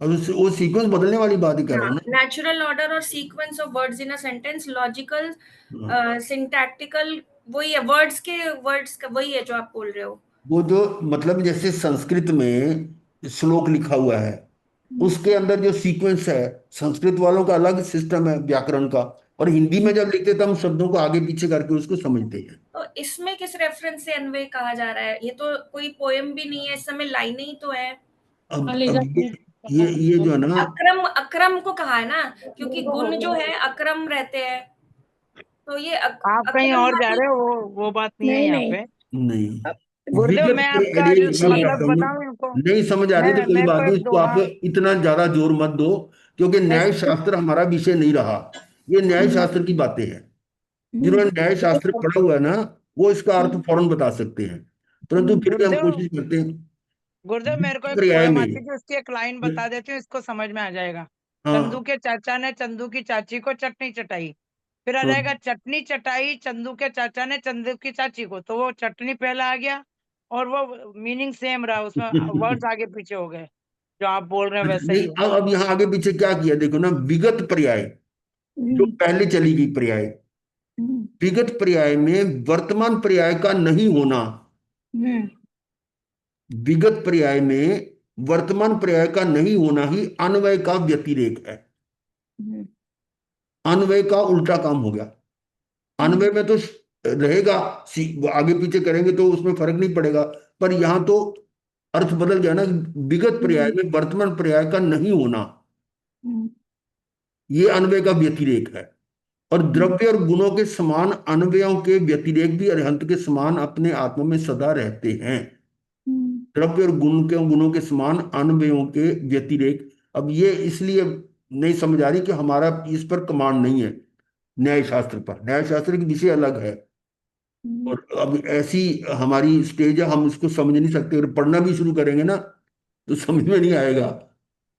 S1: और वो सीक्वेंस बदलने वाली बात ही कर रहा
S5: हाँ,
S1: हूँ ना।
S5: नेचुरल ऑर्डर और sequence of words in a sentence, logical, syntactical, वही है, वर्ड्स का वही है जो आप बोल रहे हो।
S1: वो जो मतलब जैसे संस्कृत में श्लोक लिखा हुआ है, उसके अंदर जो सीक्वेंस है, संस्कृत वालों का अलग सिस्टम है व्याकरण का, और हिंदी में जब लिखते तो हम शब्दों को आगे पीछे करके उसको समझते हैं।
S5: तो इसमें किस रेफरेंस से अन्वय कहा जा रहा है? ये तो कोई पोएम भी नहीं है, इस समय लाइनें ही तो है।
S1: अब ये जो है ना,
S5: अक्रम, अक्रम को कहा है ना, क्योंकि गुण जो है अक्रम रहते हैं, तो ये
S3: आप कहीं
S5: अक्रम
S3: और जा
S5: वाली।
S3: रहे हो, वो बात नहीं है
S2: नहीं
S3: यहाँ
S2: नहीं,
S3: पे।
S1: नहीं
S3: गुरुदेव
S1: विगत
S3: मैं
S1: अरे
S3: आपका जो
S1: मैं बताता
S3: मतलब
S1: हूँ,
S3: बताऊं इनको,
S1: नहीं समझ आ रही तो कोई
S3: मेरे
S1: बात
S3: को
S1: नहीं,
S3: एक
S1: इसको आप
S3: दोहा
S1: इतना ज्यादा जोर मत दो, क्योंकि न्याय शास्त्र हमारा विषय नहीं रहा। ये न्याय शास्त्र की बातें हैं। जिन्होंने न्याय शास्त्र पढ़ा हुआ है ना, वो इसका अर्थ फौरन बता सकते हैं, परंतु फिर भी हम
S3: गुरुदेव,
S1: कोशिश करते हैं।
S3: गुरुदेव मेरे को एक
S1: पर्याय
S3: पोएम
S1: में
S3: आती थी, उसकी एक लाइन बता देती हूँ, इसको समझ में आ जाएगा। चंदू
S1: हाँ
S3: के चाचा ने चंदू की चाची को चटनी चटाई, फिर आ
S1: हाँ
S3: जाएगा चटनी चटाई चंदू के चाचा ने चंदू की चाची को, तो वो चटनी पहला आ गया और वो मीनिंग सेम रहा, उसमें वर्ड्स आगे पीछे हो गए, जो आप बोल रहे हैं वैसा
S1: नहीं,
S3: ही है।
S1: अब यहाँ आगे पीछे क्या किया देखो ना, विगत पर्याय जो पहले चली गई पर्याय, विगत पर्याय में वर्तमान पर्याय का नहीं होना, विगत पर्याय में वर्तमान पर्याय का नहीं होना ही अन्वय का व्यतिरेक है। अन्वय का उल्टा काम हो गया। अन्वय में तो रहेगा, आगे पीछे करेंगे तो उसमें फर्क नहीं पड़ेगा, पर यहां तो अर्थ बदल गया ना। विगत पर्याय में वर्तमान पर्याय का नहीं होना, ये अन्वय का व्यतिरेक है। और द्रव्य और गुणों के समान अन्वयों के व्यतिरेक भी अरिहंत के समान अपने आत्मा में सदा रहते हैं। द्रव्य और गुणों के समान अन्वयों के व्यतिरेक, अब ये इसलिए नहीं समझ आ रही कि हमारा इस पर कमांड नहीं है न्याय शास्त्र पर, न्याय शास्त्र की विषय अलग है। और अब ऐसी हमारी स्टेज है, हम इसको समझ नहीं सकते, अगर पढ़ना भी शुरू करेंगे ना तो समझ में नहीं आएगा।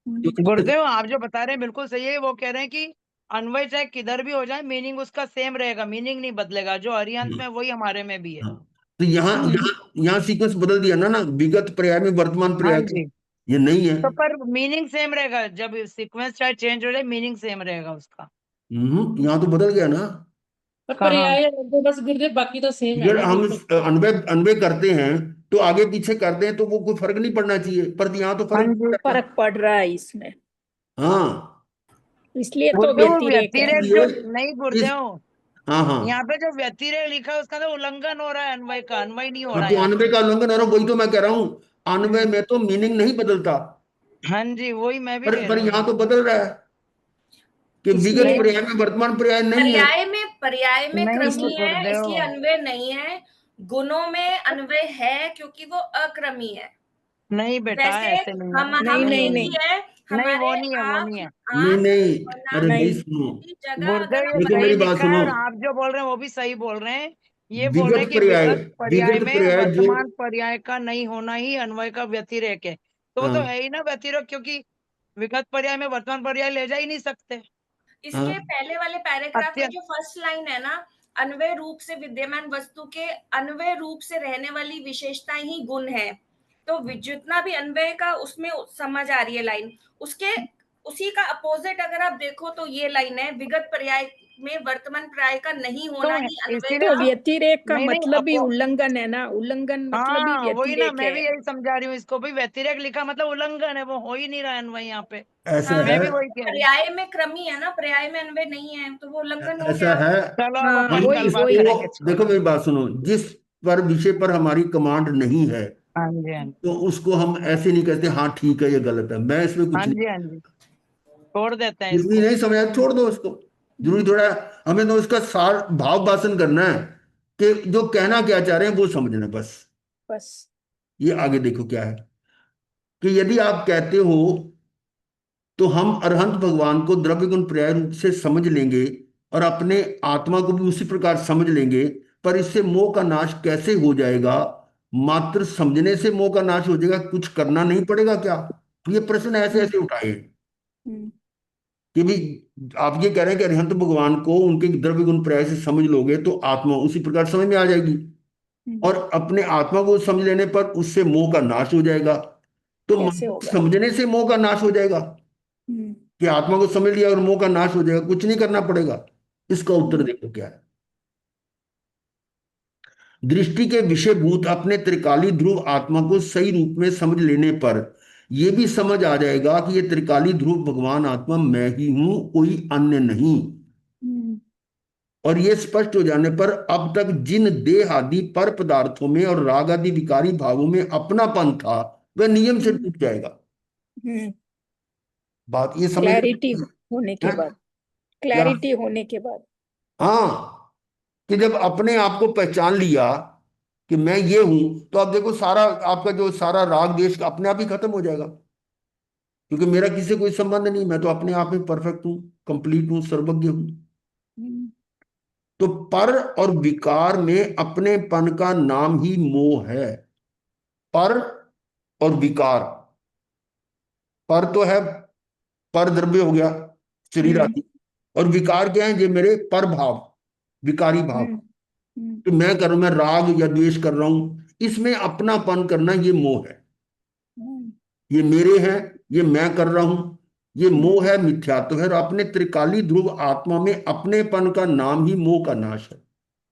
S3: गुरुदेव आप जो बता रहे हैं बिल्कुल सही है। वो कह रहे हैं कि अन्वय चाहे किधर भी हो जाए मीनिंग उसका सेम रहेगा, मीनिंग नहीं बदलेगा। जो अरिहंत में वही हमारे में भी है।
S1: हाँ, तो यहाँ यहाँ यहाँ सीक्वेंस बदल दिया ना विगत पर्याय में वर्तमान
S3: हाँ
S1: पर्याय
S3: जी,
S1: ये नहीं है।
S3: तो पर मीनिंग सेम रहेगा। जब सीक्वेंस चाहे चेंज हो जाए मीनिंग सेम रहेगा उसका।
S1: यहाँ तो बदल गया ना।
S4: पर
S3: कहाँ?
S4: पर्याय तो बस गुरुदेव, बाकी तो सेम है
S1: अगर
S4: ना
S1: हम
S4: बिल्कुल।
S1: अनवय अनवय करते हैं तो आगे पीछे करते हैं तो वो कोई फर्क नहीं पड़ना चाहिए, पर यहाँ तो
S3: हाँ
S1: फर्क
S3: जी,
S1: पड़ता है।
S2: फर्क पड़ रहा है इसमें,
S1: हाँ
S2: इसलिए तो
S3: गुरुदेव
S2: व्यतिरेक है।
S3: व्यतिरेक
S1: ये
S3: जो नहीं
S1: इस
S3: गुरुदेव,
S1: हाँ हाँ
S3: यहाँ पे जो व्यतिरेक लिखा है उसका तो उल्लंघन हो रहा है अन्वय का। अन्वय नहीं हो
S1: हाँ,
S3: रहा
S1: तो
S3: यहाँ
S1: अनवय
S3: पे।
S1: का उल्लंघन हो रहा है, वही तो मैं कह रहा हूँ। अनवय में तो मीनिंग नहीं बदलता,
S3: हाँ जी, वही मैं भी कह
S1: पर
S3: रही हूँ।
S1: यहाँ तो बदल रहा है कि विगत
S2: इसलिए
S1: पर्याय में वर्तमान पर्याय नहीं है।
S5: पर्याय में
S3: नहीं
S5: क्रमी है इसलिए
S3: गुरुदेव,
S5: अन्वय नहीं है। गुणों में अन्वय है क्योंकि वो अक्रमी है।
S3: नहीं बेटा
S5: वैसे
S3: ऐसे नहीं है।
S2: नहीं
S5: हम
S2: नहीं
S5: एक ही
S2: नहीं
S5: है।
S3: नहीं वो
S5: हमारे
S3: नहीं है, वो नहीं है।
S1: नहीं
S5: आंख
S1: नहीं,
S5: और
S1: अरे
S5: नाक
S1: भाई
S2: नहीं
S1: सुनो,
S5: की जगह
S3: गुरुदेव
S5: अगर
S3: ये
S5: हम
S1: देखो
S3: सही
S1: मेरी बात
S3: लिखा है
S1: सुनो।
S3: और आप जो बोल रहे हैं वो भी सही बोल रहे हैं। ये बोल रहे हैं
S1: विगत
S3: कि
S1: पर्याय,
S3: विगत पर्याय
S1: विगत
S3: में
S1: पर्याय जो
S3: वर्तमान पर्याय का नहीं होना ही अन्वय का व्यतिरेक है। तो वो तो
S1: हाँ
S3: है ही ना व्यतिरेक, क्योंकि विगत पर्याय में वर्तमान पर्याय ले जा ही नहीं सकते।
S5: इसके
S1: हाँ
S5: पहले वाले पैराग्राफ में
S3: अत्यंत
S5: जो फर्स्ट लाइन है ना, अन्वय रूप से विद्यमान वस्तु के अन्वय रूप से रहने वाली विशेषताएं ही गुण है। तो जितना भी अन्वय का उसमें समझ आ रही है लाइन, उसके उसी का अपोजिट अगर आप देखो तो ये लाइन है, विगत पर्याय में वर्तमान पर्याय का नहीं
S3: तो
S5: होना ही अन्वय
S3: इसीलिए
S2: तो
S5: का।
S2: व्यतिरेक का
S3: नहीं नहीं
S2: मतलब ही उल्लंघन है ना, उल्लंघन मतलब ही
S3: हाँ वही ना,
S2: व्यतिरेक
S3: मैं
S2: है।
S3: भी यही समझा रही हूँ इसको भी। व्यतिरेक लिखा मतलब उल्लंघन है, वो हो ही नहीं रहा है अन्वय यहाँ पे।
S1: ऐसा
S5: हाँ,
S1: है,
S3: मैं भी वही कह रही हूँ।
S5: पर्याय में क्रमी है ना, पर्याय में अन्वय नहीं है तो वो उल्लंघन हो
S1: ऐसा
S5: गया।
S1: है।
S3: चलो अब
S2: हाँ
S3: अपन
S1: हम
S3: कल
S2: वही
S3: बात
S2: वही।
S3: करेंगे,
S1: इसको देखो
S3: छोड़ो।
S1: मेरी बात सुनो, जिस पर विषय पर हमारी कमांड नहीं है
S3: हाँ जी, हाँ जी,
S1: तो उसको हम ऐसे नहीं कहते हाँ ठीक है ये गलत है, मैं इसमें
S3: हाँ
S1: कुछ नहीं।
S3: जी, हाँ जी, छोड़ देते हैं
S1: कुछ भी
S3: इसको।
S1: नहीं समझा छोड़ दो उसको, जरूरी थोड़ा है, हमें तो उसका सार भाव भाषण करना है कि जो कहना क्या चाह रहे हैं वो समझना है बस।
S2: बस
S1: ये आगे देखो क्या है कि यदि आप कहते हो तो हम अरहंत भगवान को द्रव्य गुण पर्याय रूप से समझ लेंगे और अपने आत्मा को भी उसी प्रकार समझ लेंगे, पर इससे मोह का नाश कैसे हो जाएगा? मात्र समझने से मोह का नाश हो जाएगा, कुछ करना नहीं पड़ेगा क्या? ये प्रश्न ऐसे ऐसे उठाए
S2: हम्म,
S1: कि भी आप ये कह रहे हैं कि अरिहंत भगवान को उनके द्रव्य गुण पर्याय से समझ लोगे तो आत्मा उसी प्रकार समझ में आ जाएगी, और अपने आत्मा को समझ लेने पर उससे मोह का नाश हो जाएगा। तो
S2: कैसे होगा?
S1: समझने से मोह का नाश हो जाएगा
S2: हम्म,
S1: कि आत्मा को समझ लिया और मोह का नाश हो जाएगा, कुछ नहीं करना पड़ेगा? इसका उत्तर
S2: हम्म,
S1: देखो क्या है। दृष्टि के विषयभूत अपने त्रिकाली ध्रुव आत्मा को सही रूप में समझ लेने पर यह भी समझ आ जाएगा कि यह त्रिकाली ध्रुव भगवान आत्मा मैं ही हूं, कोई अन्य नहीं।
S2: हम्म,
S1: और यह स्पष्ट हो जाने पर अब तक जिन देह आदि पर पदार्थों में और राग आदि विकारी भावों में अपनापन था वह नियम से टूट जाएगा।
S2: हम्म।
S1: बात ये समझ
S2: क्लैरिटी होने के
S1: है
S2: बाद,
S1: क्या?
S2: क्लैरिटी होने के बाद।
S1: हाँ, कि जब अपने आप को पहचान लिया कि मैं ये हूं तो अब देखो सारा आपका जो सारा राग देश अपने आप ही खत्म हो जाएगा, क्योंकि मेरा किसी से कोई संबंध नहीं, मैं तो अपने आप में परफेक्ट हूँ, कंप्लीट हूँ, सर्वज्ञ हूँ।
S2: हम्म,
S1: तो पर और विकार में अपनेपन का नाम ही मोह है। पर और विकार, पर तो है पर द्रव्य हो गया शरीर
S2: हम्म,
S1: आदि, और विकार क्या है? ये मेरे पर भाव, विकारी भाव।
S2: हम्म, हम्म,
S1: तो मैं कर रहा हूं, मैं राग या द्वेष कर रहा हूं, इसमें अपनापन करना ये मोह है।
S2: हम्म,
S1: ये मेरे हैं, ये मैं कर रहा हूं, ये
S2: हम्म,
S1: मोह है, मिथ्यात्व है। और अपने त्रिकाली ध्रुव आत्मा में अपनेपन का नाम ही मोह का नाश है।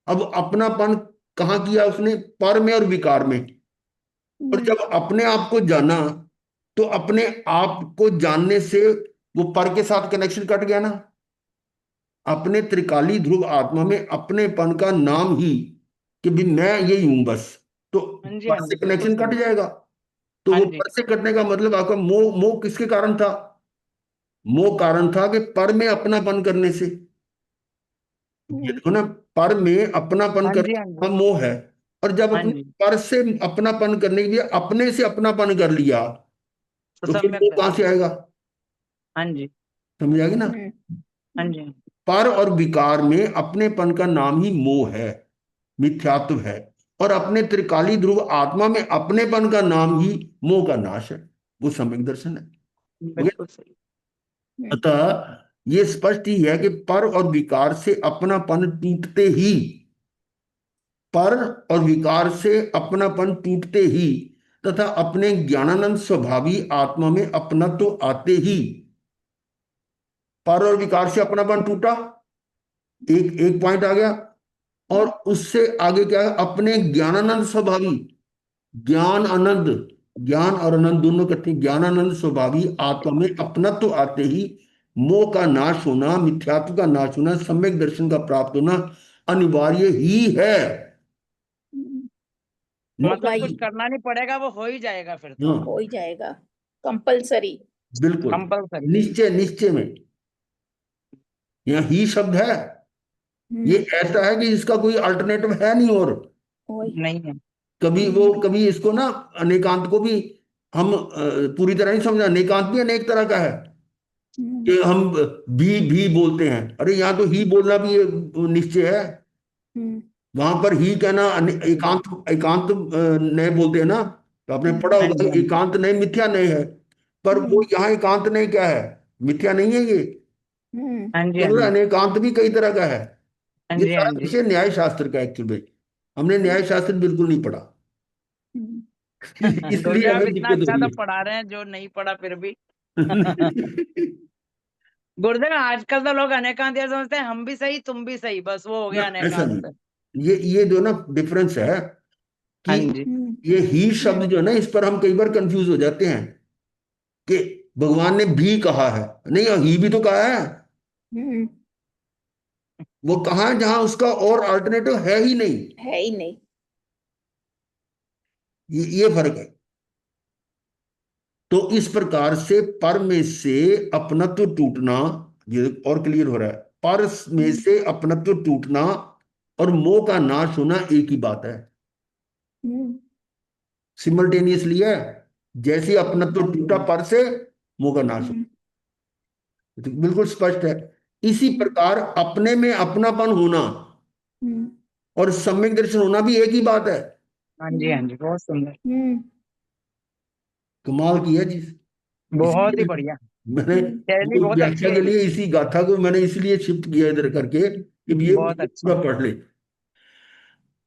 S1: अब अपनापन कहाँ किया उसने? पर में और विकार में। और
S2: हम्म,
S1: जब अपने आप को जाना तो अपने आप को जानने से वो पर के साथ कनेक्शन कट गया ना। अपने त्रिकाली ध्रुव आत्मा में अपनेपन का नाम ही कि भी मैं यही हूं बस, तो
S3: हाँ जी,
S1: पर
S3: हाँ
S1: से
S3: जी, बिल्कुल
S1: कनेक्शन कट
S3: सही।
S1: जाएगा। तो
S3: हाँ
S1: वो
S3: जी,
S1: पर से कटने का मतलब आपका मोह, मोह किसके कारण था? मोह कारण था कि पर में अपनापन करने से। ये देखो ना, पर में अपनापन
S3: हाँ जी, हाँ
S1: करना
S3: जी,
S1: मोह है। और जब
S3: हाँ
S1: अपने
S3: जी।
S1: पर से अपनापन करने के लिए अपने से अपनापन कर लिया,
S3: तो
S1: तो फिर
S3: सम्यक
S1: मोह कहाँ से
S3: दर्शन।
S1: आएगा?
S3: हाँ जी,
S1: समझ आ गई ना?
S3: हाँ जी,
S1: पर और विकार में अपनेपन का नाम ही मोह है, मिथ्यात्व है। और अपने त्रिकाली ध्रुव आत्मा में अपनेपन का नाम ही मोह का नाश है, वो सम्यक दर्शन है। हो गया?
S3: बिल्कुल सही।
S1: अतः ये स्पष्ट ही है कि पर और विकार से अपनापन टूटते ही, पर और विकार से अपनापन टूटते ही तथा अपने ज्ञानानंद स्वभावी आत्मा में अपनत्व आते ही, पर और विकार से अपनापन टूटा, एक एक पॉइंट आ गया। और उससे आगे क्या है? अपने ज्ञानानंद स्वभावी, ज्ञान आनंद, ज्ञान और आनंद दोनों इकट्ठे, ज्ञानानंद स्वभावी आत्मा में अपनत्व आते ही मोह का नाश होना, मिथ्यात्व का नाश होना, सम्यक दर्शन का प्राप्त होना अनिवार्य ही है।
S3: मतलब
S2: होगा
S3: कुछ
S2: ही,
S3: करना नहीं पड़ेगा, वो हो ही जाएगा फिर तो।
S1: हाँ,
S2: हो ही जाएगा, कंपलसरी।
S1: बिल्कुल,
S3: कंपलसरी।
S1: निश्चय, निश्चय में यहाँ ही शब्द है। ये ऐसा है कि इसका कोई अल्टरनेटिव है नहीं। और
S2: वही।
S3: नहीं है।
S1: कभी वो, कभी इसको ना, अनेकांत को भी हम पूरी तरह नहीं समझा। अनेकांत भी अनेक तरह का है कि हम भी बोलते हैं। अरे यहाँ तो ही बोलना भी निश्चय है। वहां पर ही कहना एकांत, एकांत नय बोलते हैं ना, तो आपने पढ़ा
S3: हाँ
S1: होगा
S3: जी, हाँ जी,
S1: एकांत नय मिथ्या नय है। पर वो यहाँ एकांत नय क्या है? मिथ्या नहीं है ये।
S3: हाँ जी,
S1: तो
S3: हाँ
S1: मतलब
S3: जी,
S1: अनेकांत भी कई तरह का है।
S3: हाँ
S1: ये
S3: जी, हाँ
S1: सारा
S3: जी।
S1: विषय न्याय शास्त्र का एक्चुअली। हमने न्याय शास्त्र बिल्कुल नहीं पढ़ा। इसलिए
S3: गुरुदेव आप
S1: हमें
S3: इतना
S1: दिक्कत हो
S3: अच्छा
S1: रही
S3: तो पढ़ा रहे हैं, जो नहीं पढ़ा फिर भी।
S1: है।
S3: गुरुदेव आजकल तो लोग अनेकांत ये समझते हैं, हम भी सही तुम भी सही, बस वो हो
S1: ना,
S3: गया
S1: ऐसा
S3: अनेकांत।
S1: नहीं। ये जो ना डिफरेंस है कि
S3: हाँ जी,
S1: ये ही शब्द जो है ना, इस पर हम कई बार कंफ्यूज हो जाते हैं कि भगवान ने भी कहा है। नहीं, ही भी तो कहा है। वो कहा है जहां उसका और अल्टरनेटिव है ही नहीं।
S2: है ही नहीं।
S1: ये फर्क है। तो इस प्रकार से पर में से अपनत्व टूटना, ये और क्लियर हो रहा है। पर में से अपनत्व टूटना और मोह का नाश होना एक ही बात है, सिमल्टेनियसली है। जैसे अपनत्व टूटा पर से, मोह का नाश हो, तो बिल्कुल स्पष्ट है। इसी प्रकार अपने में अपनापन होना और सम्यक दर्शन होना भी एक ही बात है।
S3: हाँ जी, हाँ जी, बहुत सुंदर,
S1: कमाल की है जी।
S3: बहुत ही
S1: इसलिए
S3: बढ़िया।
S1: मैंने
S3: शैली
S1: वो
S3: बहुत अच्छी
S1: व्याख्या
S3: है
S1: के
S3: इनकी।
S1: लिए इसी गाथा को मैंने इसलिए शिफ्ट किया इधर करके कि ये
S3: बहुत अच्छा।
S1: पूरा पढ़ ले।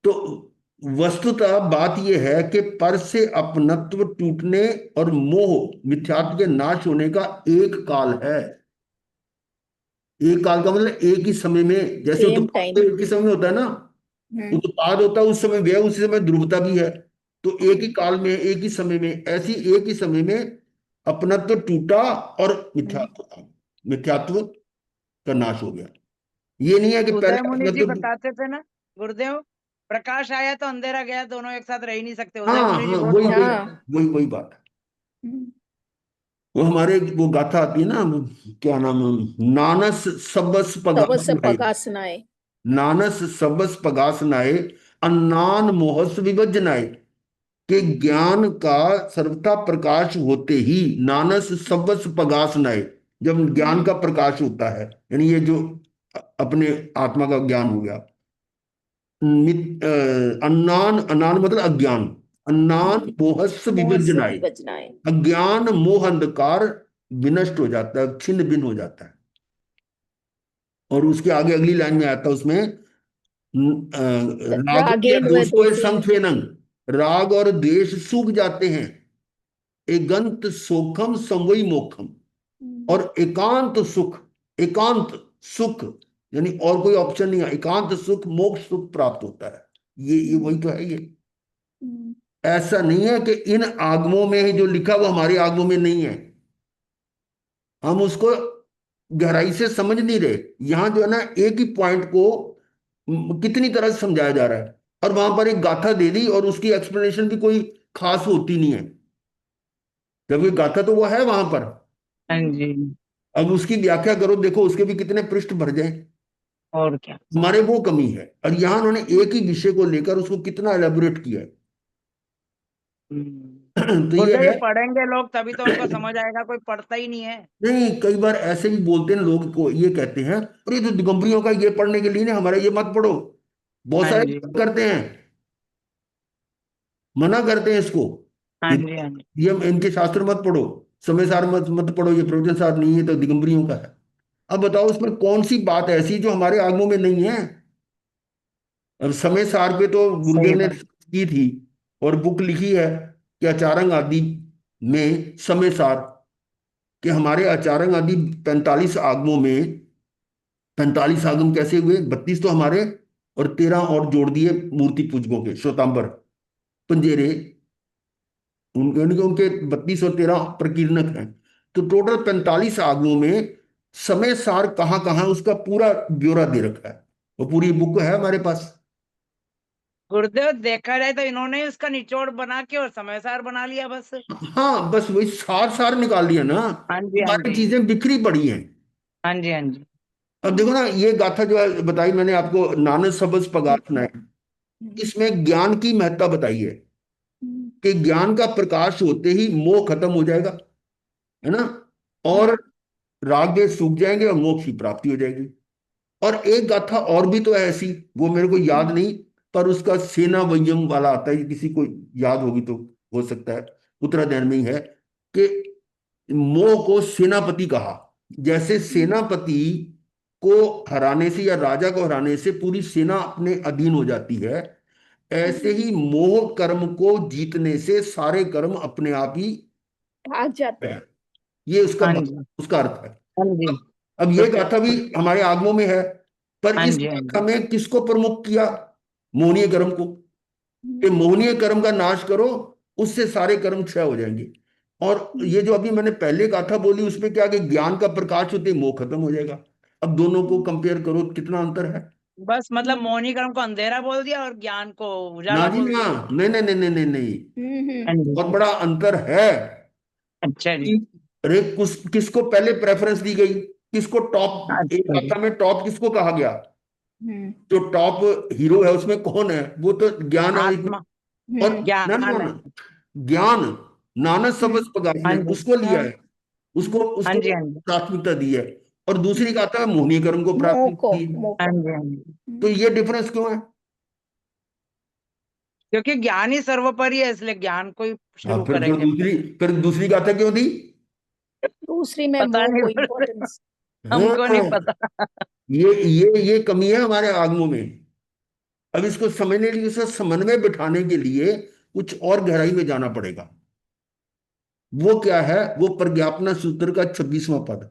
S1: तो वस्तुतः बात यह है कि पर से अपनत्व टूटने और मोह मिथ्यात्व के नाश होने का एक काल है। एक काल का मतलब एक ही समय में। जैसे
S2: सेम
S1: उत्पाद
S2: टाइम।
S1: तो एक ही समय में होता है ना, उत्पाद होता है उस समय व्यय, उसी समय ध्रुवता भी है। तो एक ही काल में, एक ही समय में, ऐसी एक ही समय में अपनत्व टूटा और मिथ्यात्व, मिथ्यात्व का नाश हो गया। ये नहीं है कि
S3: उदय
S1: पहले
S3: मुनि जी
S1: अपनत्व।
S3: बताते थे ना गुरुदेव, प्रकाश आया तो अंधेरा गया, दोनों एक साथ रह ही नहीं सकते।
S1: हाँ
S3: उदय मुनि जी
S1: हाँ,
S3: बहुत
S1: वही वही
S3: बोलते थे।
S2: हाँ।
S1: वही बात है। वो हमारे वो गाथा आती है ना, वो क्या नाम है, नानस सबस
S2: तब
S1: पगास
S2: से
S1: नाए,
S2: पगासनाए।
S1: नानस सबस पगास नाए, अन्नान मोहस विभजनाए। कि ज्ञान का सर्वथा प्रकाश होते ही नानस सबस प्रकाश नए, जब ज्ञान का प्रकाश होता है, यानी ये जो अपने आत्मा का ज्ञान हो गया। अन्नान, अनान मतलब अज्ञान, अन्नान मोहस
S2: मोह से
S1: विवर्जनाए।
S2: विभजनाए।
S1: अज्ञान मोह अंधकार विनष्ट हो जाता है, छिन्न भिन्न हो जाता है। और उसके आगे अगली लाइन में आता है उसमें रागो या
S2: रागेण व
S1: दोषो
S2: दोषेण।
S1: संत्वेनंग, राग और द्वेष सूख जाते हैं। एगंत सोखम समवई मोखम। और एकांत सुख, एकांत सुख यानी और कोई ऑप्शन नहीं है, एकांत सुख मोक्ष सुख प्राप्त होता है। ये वही तो है ये। ऐसा नहीं है कि इन आगमों में ही जो लिखा वो हमारे आगमों में नहीं है, हम उसको गहराई से समझ नहीं रहे। यहां जो है ना, एक ही पॉइंट को कितनी तरह से समझाया जा रहा है। और वहां पर एक गाथा दे दी और उसकी एक्सप्लेनेशन भी कोई खास होती नहीं है, जबकि गाथा तो वो है वहां पर।
S3: हाँ जी,
S1: अब उसकी व्याख्या करो, देखो उसके भी कितने पृष्ठ भर जाए।
S3: और क्या।
S1: हमारे वो कमी है। और यहाँ उन्होंने एक ही विषय को लेकर उसको कितना एलेबोरेट किया है। तो ये
S3: गुरुदेव ये
S1: है।
S3: पढ़ेंगे लोग तभी तो उनको समझ आएगा, कोई पढ़ता ही नहीं है।
S1: नहीं, कई बार ऐसे भी बोलते हैं लोग को, ये कहते हैं अरे तो दिगंबरियों का ये पढ़ने के लिए ना हमारा ये मत पढ़ो। बहुत
S3: हाँ
S1: सारे
S3: जी,
S1: करते हैं, मना करते हैं इसको
S3: हाँ
S1: कि
S3: जी, हाँ जी।
S1: ये इनके शास्त्र मत पढ़ो, समय सार मत मत पढ़ो, ये प्रवचन सार नहीं है तो दिगंबरियों का है। अब बताओ उसमें कौन सी बात ऐसी जो हमारे आगमों में नहीं है। अब समय सार पे तो
S3: सही
S1: गुरुदेव ने
S3: बात।
S1: की थी और बुक लिखी है कि अचारंग आदि में समय सार, कि हमारे अचारंग आदि 45 आगमों में 45 आगम कैसे हुए, 32 तो हमारे और 13 और जोड़ दिए मूर्ति पूजकों के, श्वेतांबर, पंजेरे, उनके उनके उनके 32 और 13 प्रकीर्णक हैं। तो टोटल 45 आगमों में समय सार कहाँ कहाँ है, उसका पूरा ब्यौरा दे रखा है। वो पूरी बुक है हमारे पास।
S3: गुरुदेव देखा जाए तो इन्होंने इसका निचोड़ बना के और समय सार बना लिया बस।
S1: हाँ, बस वही सार सार निकाल दिया ना।
S3: हाँ जी, हाँ
S1: हमारी
S3: जी,
S1: चीजें बिखरी पड़ी हैं।
S3: हाँ जी, हाँ जी।
S1: अब देखो ना, ये गाथा जो है बताई मैंने आपको, नानक सबस पगार है, इसमें ज्ञान की महत्ता बताई है कि ज्ञान का प्रकाश होते ही मोह खत्म हो जाएगा, है ना, और राग द्वेष सूख जाएंगे और मोक्ष की प्राप्ति हो जाएगी। और एक गाथा और भी तो है ऐसी, वो मेरे को याद नहीं, पर उसका सेना वयम वाला आता है, किसी को याद होगी तो हो सकता है उत्तरायण में ही है, कि मोह को सेनापति कहा। जैसे सेनापति को हराने से या राजा को हराने से पूरी सेना अपने अधीन हो जाती है, ऐसे ही मोह कर्म को जीतने से सारे कर्म अपने आप ही
S2: भाग जाते
S1: है।
S2: हैं।
S1: ये उसका
S3: हाँ जी,
S1: उसका अर्थ है।
S3: हाँ जी,
S1: अब ये गाथा भी हमारे आगमों में है, पर
S3: हाँ
S1: इस
S3: जी, हाँ
S1: गाथा
S3: जी।
S1: में किसको प्रमुख किया? मोहनीय कर्म को, कि मोहनीय कर्म का नाश करो, उससे सारे कर्म क्षय हो जाएंगे। और ये जो अभी मैंने पहले गाथा बोली उसमें क्या, कि ज्ञान का प्रकाश होते ही मोह खत्म हो जाएगा। अब दोनों को कंपेयर करो, कितना अंतर है।
S3: बस मतलब मौनी कर्म को अंधेरा बोल दिया और ज्ञान को
S1: ना
S3: उजाला
S1: जी
S3: बोल
S1: ना,
S3: दिया।
S1: नहीं नहीं नहीं नहीं नहीं नहीं,
S3: हाँ जी।
S1: बहुत बड़ा अंतर है।
S3: अच्छा जी।
S1: कि अरे किसको पहले प्रेफरेंस दी गई, किसको टॉप, एक
S3: अच्छा जी।
S1: गाथा में टॉप किसको कहा गया? जो टॉप हीरो है उसमें कौन है? वो तो ज्ञान है इसमें।
S3: आत्मा।
S1: और ना ना
S3: ज्ञान है।
S1: ना, ज्ञान, नानक सबस पगार
S3: हाँ
S1: ने
S3: जी,
S1: उसको लिया है, उसको
S3: हाँ
S1: उसको
S3: जी, हाँ जी,
S1: प्राथमिकता दी है। और दूसरी गाथा है मोहनीय कर्म को
S2: मोह
S1: प्राथमिकता
S2: को
S1: दी है।
S2: मोह
S3: हाँ
S2: को
S3: जी, हाँ जी।
S1: तो ये डिफरेंस क्यों है?
S3: क्योंकि ज्ञान ही सर्वोपरि है, इसलिए ज्ञान को ही
S1: हाँ,
S3: शुरू करेंगे।
S1: फिर दूसरी गाथा क्यों दी?
S2: दूसरी में
S3: पता
S2: मोह
S3: नहीं
S2: को
S3: गुरुदेव,
S2: इम्पोर्टेंस।
S3: हमको नहीं
S1: हाँ,
S3: पता।
S1: ये कमी है हमारे आगमों में। अब इसको समझने के लिए, उसे समन्वय बिठाने के लिए कुछ और गहराई में जाना पड़ेगा। वो क्या है? वो प्रज्ञापना सूत्र का 26वां पद।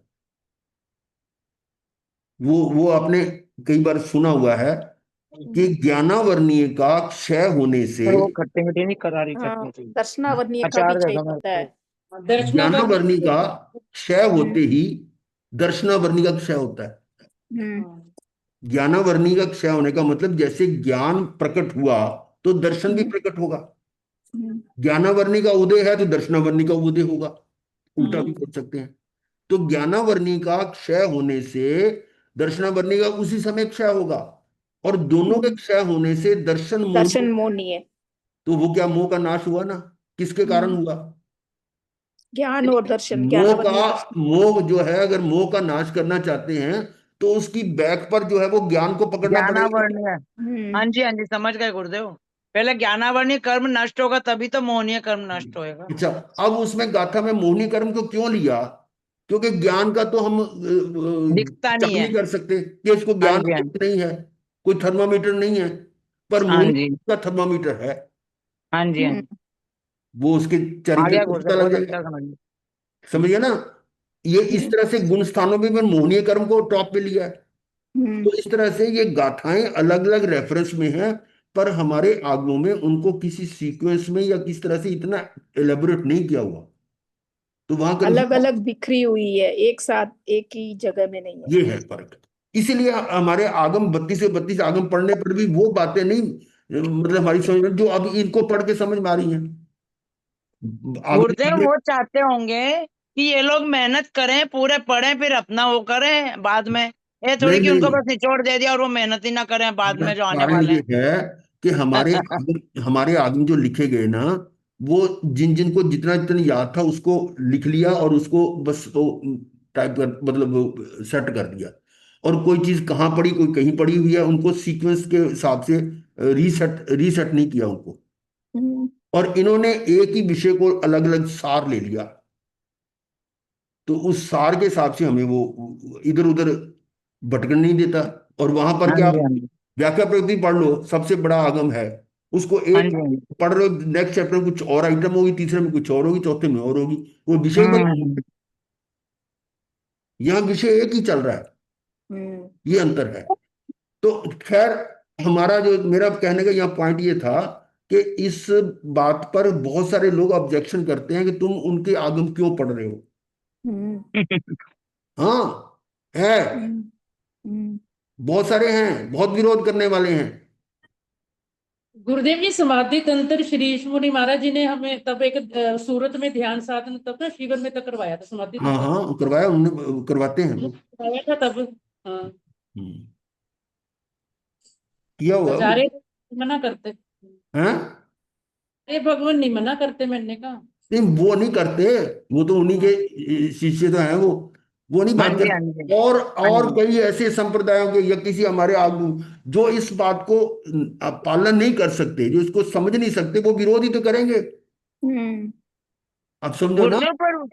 S1: वो आपने कई बार सुना हुआ है कि ज्ञानावर्णीय का क्षय होने से,
S3: पर वो खट्टी मीठी नहीं, करारी
S2: हाँ,
S3: चटनी चाहिए।
S2: दर्शनावर्णीय का भी
S3: अचार
S2: चाहिए
S3: जैसा मेरे
S2: होता है।
S3: को।
S4: दर्शनावर्णी
S1: ज्ञानावर्णी का क्षय
S2: हम्म
S1: होते ही दर्शनावर्णी का क्षय होता है।
S2: हम्म
S1: ज्ञानावर्णी का क्षय होने का मतलब जैसे ज्ञान प्रकट हुआ तो दर्शन भी प्रकट होगा।
S2: हम्म
S1: ज्ञानावर्णी का उदय है तो दर्शनावर्णी का उदय होगा, उल्टा भी
S2: हम्म
S1: कर सकते हैं। तो ज्ञानावर्णी का क्षय होने से दर्शनावर्णी का उसी समय क्षय होगा, और दोनों के क्षय होने से दर्शन मोह,
S2: दर्शन मोह नहीं है।
S1: तो वो क्या मोह का नाश हुआ ना? किसके कारण हुआ?
S2: ज्ञान और दर्शन,
S1: मोह
S2: ज्ञानावर्णीय
S1: का,
S2: दर्शन।
S1: मोह जो है, अगर मोह का नाश करना चाहते हैं तो उसकी बैक पर जो है वो ज्ञान को पकड़ना पड़ेगा।
S3: ज्ञानावर्णीय। हाँ जी, हाँ जी, समझ गए गुरुदेव। पहले ज्ञानावर्णीय कर्म नष्ट होगा तभी तो मोहनीय कर्म नष्ट होएगा।
S1: अच्छा, अब उसमें गाथा में मोहिनी कर्म को क्यों लिया? क्योंकि ज्ञान का तो हम
S3: दिखता
S1: चक
S3: नहीं
S1: नहीं
S3: है।
S1: कर सकते कि इसको
S3: हाँ
S1: ज्ञान
S3: जी, हाँ जी,
S1: नहीं है, कोई थर्मामीटर नहीं है। पर
S3: हाँ
S1: मोहिनी
S3: जी,
S1: का थर्मामीटर है,
S3: हाँ जी, हाँ जी।
S1: वो उसके
S3: आ
S1: चरित्र
S3: गया
S1: को
S3: गुरुदेव,
S1: पता लग
S3: बहुत
S1: जाएगा।
S3: अच्छा समझ गया।
S1: समझिए ना, ये इस तरह से गुण स्थानों में मैंने मोहनीय कर्म को टॉप पे लिया है।
S2: हम्म
S1: तो इस तरह से ये गाथाएं अलग अलग रेफरेंस में हैं, पर हमारे आगमों में उनको किसी सीक्वेंस में या किस तरह से इतना एलेबोरेट नहीं किया हुआ, तो वहां
S2: अलग
S1: कंफ्यूज।
S2: अलग बिखरी हुई है, एक साथ एक ही जगह में नहीं है।
S1: ये है फर्क। इसीलिए हमारे आगम 32 से 32 आगम पढ़ने पर भी वो बातें नहीं, मतलब हमारी समझ में जो अब इनको पढ़ के समझ में आ रही हैं।
S3: गुरुदेव
S1: आगम
S3: वो चाहते होंगे कि ये लोग मेहनत करें, पूरे पढ़ें, फिर अपना वो करें बाद में। ये थोड़ी
S1: नहीं
S3: कि उनको
S1: नहीं,
S3: बस निचोड़ दे दिया और वो मेहनत ही ना करें बाद
S1: इसका
S3: में जो आने
S1: कारण
S3: वाले
S1: ये है कि हमारे आगम जो लिखे गए ना, वो जिन जिनको जितना जितना याद था उसको लिख लिया और उसको बस वो टाइप कर, मतलब सेट कर दिया। और कोई चीज कहाँ पड़ी, कोई कहीं पड़ी हुई है, उनको सीक्वेंस के हिसाब से रीसेट रीसेट नहीं किया उनको।
S2: हम्म,
S1: और इन्होंने एक ही विषय को अलग अलग सार ले लिया, तो उस सार के हिसाब से हमें वो इधर उधर भटकन नहीं देता। और वहां पर
S3: हाँ
S1: क्या,
S3: जी, हाँ जी,
S1: व्याख्या प्रकृति पढ़ लो, सबसे बड़ा आगम है, उसको
S3: हाँ
S1: एक
S3: जी, हाँ जी।
S1: पढ़ रहे हो, नेक्स्ट चैप्टर में कुछ और आइटम होगी, तीसरे में कुछ और होगी, चौथे में और होगी, वो विषय बदल।
S3: हम्म
S1: यहाँ विषय एक ही चल रहा है,
S2: हम्म,
S1: ये अंतर है। तो खैर, हमारा जो मेरा कहने का यहाँ पॉइंट ये था कि इस बात पर बहुत सारे लोग ऑब्जेक्शन करते हैं कि तुम उनके आगम क्यों पढ़ रहे हो।
S2: हम्म,
S1: हाँ, है,
S2: हम्म, हम्म,
S1: बहुत सारे हैं, बहुत विरोध करने वाले हैं।
S4: गुरुदेव जी समाधि तंत्र श्री मुनि महाराज जी ने हमें तब एक सूरत में ध्यान साधन तब ना शिविर में तक करवाया था समाधि
S1: हाँ
S4: तंत्र।
S1: हाँ, करवाया उन्होंने, करवाते हैं वो।
S4: करवाया था तब। हाँ।
S1: हम्म, किया हुआ वो।
S4: हजारे मना करते।
S1: हैं?
S4: अरे भगवान नहीं मना करते, मैंने कहा।
S1: नहीं, वो नहीं करते, वो तो उन्हीं के
S4: हाँ।
S1: शिष्य तो हैं वो नहीं
S3: हाँ
S1: बात
S3: जी, हाँ जी,
S1: करते।
S3: हाँ
S1: और
S3: जी,
S1: कई ऐसे संप्रदायों के या किसी हमारे आगू जो इस बात को पालन नहीं कर सकते, जो इसको समझ नहीं सकते, वो विरोधी तो करेंगे।
S2: हम्म,
S1: आप समझो ना।
S3: गुरुदेव पर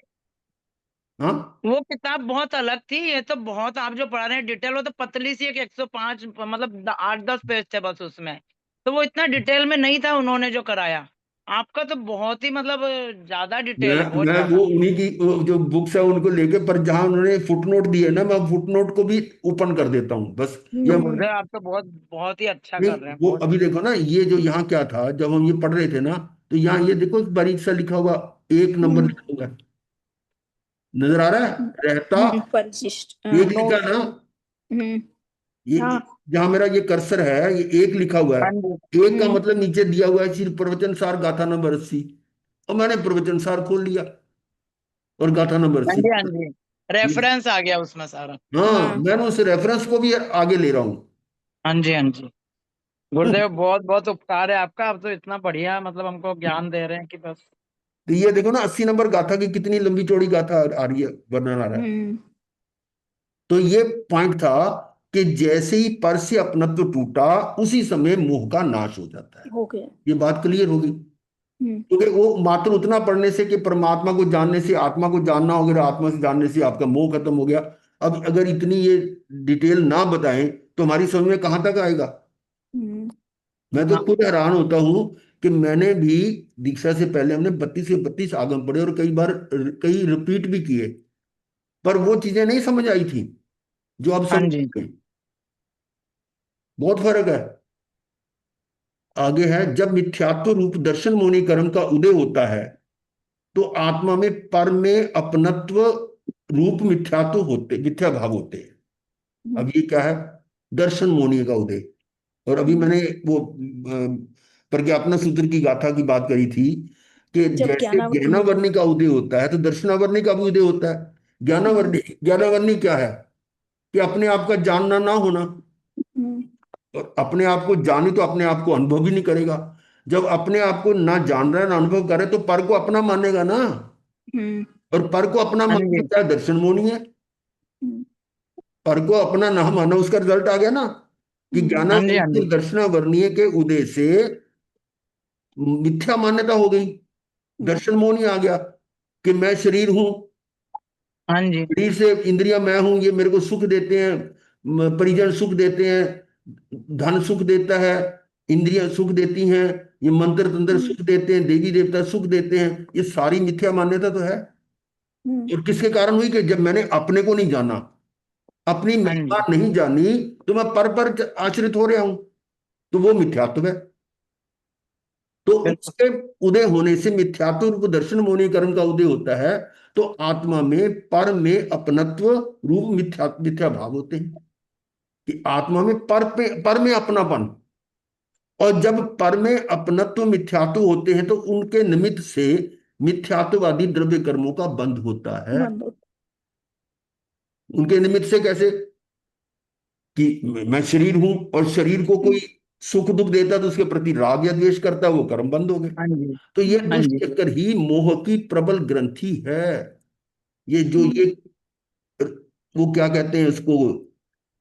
S1: हाँ,
S3: वो किताब बहुत अलग थी, ये तो बहुत आप जो पढ़ा रहे हैं डिटेल, वो तो पतली सी एक 105 मतलब 8-10 पेज थे बस उसमें। तो वो इतना डिटेल में नहीं था उन्होंने जो कराया। आपका तो बहुत ही मतलब ज्यादा डिटेल है, बहुत
S1: मैं वो
S3: ज्यादा।
S1: उन्हीं की वो जो बुक्स है उनको लेके, पर जहां उन्होंने फुटनोट दिए ना, मैं फुटनोट को भी ओपन कर देता हूँ बस। ये
S2: हम्म,
S3: गुरुदेव आप तो बहुत बहुत ही अच्छा
S1: नहीं,
S3: कर रहे हैं,
S1: वो
S3: बहुत
S1: अभी
S3: अच्छा।
S1: देखो ना, ये जो यहाँ क्या था जब हम ये पढ़ रहे थे ना, तो यहाँ ये देखो बारीक सा लिखा हुआ, एक नंबर
S2: हम्म,
S1: लिखा हुआ है, नजर आ रहा है, रहता
S2: परिशिष्ट
S1: एक लिखा
S2: नोट।
S1: ना,
S2: हम्म,
S1: ये
S2: हाँ।
S1: जहां मेरा ये कर्सर है, ये एक लिखा हुआ है।
S3: हाँ जी,
S1: एक का
S2: हम्म,
S1: मतलब नीचे दिया हुआ है सिर्फ प्रवचन सार गाथा नंबर 80, और मैंने प्रवचन सार खोल लिया और गाथा नंबर
S3: हाँ
S1: 80।
S3: जी, हाँ जी, रेफरेंस आ गया उसमें सारा।
S1: हाँ,
S2: हाँ।
S1: मैंने उस रेफरेंस को भी आगे ले रहा हूँ।
S3: हाँ जी, हाँ जी, गुरुदेव बहुत बहुत उपकार है आपका, आप तो इतना बढ़िया मतलब हमको ज्ञान दे रहे हैं कि बस।
S1: तो ये देखो ना, 80 नंबर गाथा की कितनी लंबी चौड़ी गाथा आ रही है, वर्णन आ रहा है।
S2: हम्म,
S1: तो ये पॉइंट था कि जैसे ही पर से अपनत्व टूटा, उसी समय मोह का नाश हो जाता है।
S2: हो गया।
S1: ये बात क्लियर होगी,
S2: हम्म,
S1: क्योंकि वो मात्र उतना पढ़ने से कि परमात्मा को जानने से आत्मा को जानना हो गया, आत्मा से जानने से आपका मोह खत्म हो गया। अब अगर इतनी ये डिटेल ना बताएं तो हमारी समझ में कहाँ तक आएगा।
S2: हम्म,
S1: मैं तो
S3: हाँ
S1: खुद हैरान होता हूँ कि मैंने भी दीक्षा से पहले हमने 32 से 32 आगम पढ़े और कई बार कई रिपीट भी किए, पर वो चीजें नहीं समझ आई थी जो अब
S3: हाँ
S1: समझ
S3: जी,
S1: आई। बहुत फर्क है। आगे है, जब मिथ्यात्व रूप दर्शन मोनि कर्म का उदय होता है, तो आत्मा में पर में अपनत्व रूप मिथ्यात्व होते, मिथ्या भाव होते हैं।
S2: हम्म,
S1: अब ये क्या है, दर्शन मोनि का उदय। और अभी
S2: हम्म।
S1: मैंने वो प्रज्ञापना सूत्र की गाथा की बात करी थी कि
S2: जब
S1: जैसे
S2: ज्ञानावृत्ति।
S1: ज्ञानावर्णी का उदय होता है तो दर्शनावर्णी का भी उदय होता है।
S2: हम्म,
S1: ज्ञानावर्णी क्या है, कि अपने आप का जानना ना होना।
S2: हम्म,
S1: और अपने आप को जाने तो अपने आप को अनुभव भी नहीं करेगा। जब अपने आप को ना जान रहा है ना अनुभव करे, तो पर को अपना मानेगा ना।
S2: हम्म,
S1: और पर को अपना
S3: हाँ
S1: मानना
S3: जी,
S1: क्या, दर्शन मोनी है।
S2: हम्म,
S1: पर को अपना ना माना, उसका रिजल्ट आ गया ना, कि
S3: हाँ जी, हाँ
S1: ज्ञानावर्णीय
S3: जी,
S1: दर्शनावर्णीय के उदय से मिथ्या मान्यता हो गई,
S2: हम्म,
S1: दर्शन मोह आ गया कि मैं शरीर हूं,
S3: हाँ जी,
S1: शरीर से इंद्रियां मैं हूं, ये मेरे को सुख देते हैं, परिजन सुख देते हैं, धन सुख देता है, इंद्रियां सुख देती हैं, ये मंत्र तंत्र
S2: हम्म,
S1: सुख देते हैं, देवी देवता सुख देते हैं, ये सारी मिथ्या मान्यता तो है।
S2: हम्म,
S1: और किसके कारण हुई, कि जब मैंने अपने को नहीं जाना, अपनी
S3: हाँ
S1: महिमा
S3: जी,
S1: नहीं जानी, तो मैं पर आश्रित हो रहा हूं, तो वो मिथ्यात्व है। तो
S3: बिल्कुल,
S1: उसके उदय होने से मिथ्यात्व रूप दर्शन मोनि कर्म का उदय होता है, तो आत्मा में पर में अपनत्व रूप मिथ्या मिथ्या भाव होते हैं, कि आत्मा में पर में अपनापन। और जब पर में अपनत्व मिथ्यात्व होते हैं, तो उनके निमित्त से मिथ्यात्ववादी द्रव्य कर्मों का बंध होता है।
S2: बंद होता।
S1: उनके निमित्त से कैसे, कि मैं शरीर हूं, और शरीर को कोई सुख दुख देता तो उसके प्रति राग या द्वेष करता, वो कर्म बंद हो गए।
S3: हाँ जी।
S1: तो ये
S3: हाँ
S1: दुष्ट
S3: जी।
S1: चक्कर ही मोह की प्रबल ग्रंथि है। ये जो ये वो क्या कहते हैं उसको,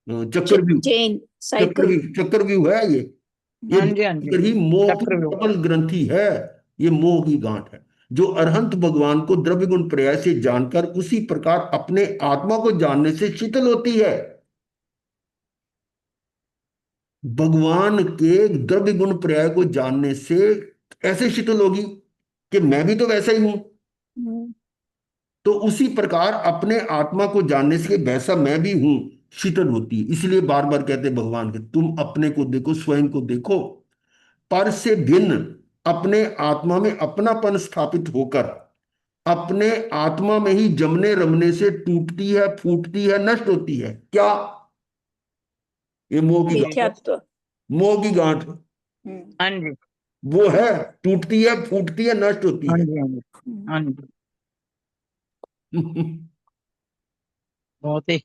S1: चक्रव्यूह,
S2: चेन साइकिल।
S1: चक्रव्यूह है ये
S3: हाँ जी। हाँ
S1: दुष्ट
S3: जी।
S1: चक्कर ही मोह की
S3: चक्रव्यूह।
S1: प्रबल ग्रंथि है। ये मोह की गांठ है, जो अरहंत भगवान को द्रव्य गुण पर्याय से जानकर उसी प्रकार अपने आत्मा को जानने से शिथिल होती है। भगवान के द्रव्य गुण पर्याय को जानने से ऐसे शिथिल होगी कि मैं भी तो वैसा ही हूं। तो उसी प्रकार अपने आत्मा को जानने से वैसा मैं भी हूं शीतल होती है। इसलिए बार बार कहते हैं भगवान के, तुम अपने को देखो, स्वयं को देखो। पर से भिन्न अपने आत्मा में अपनापन स्थापित होकर अपने आत्मा में ही जमने रमने से टूटती है, फूटती है, नष्ट होती है। क्या? ये मोह की गांठ है।
S2: मिथ्यात्व।
S1: मोह की गांठ
S3: हाँ जी।
S1: वो है, टूटती है, फूटती है, नष्ट होती
S3: हाँ
S1: है।
S3: जी। हाँ जी। हाँ जी। बहुत ही।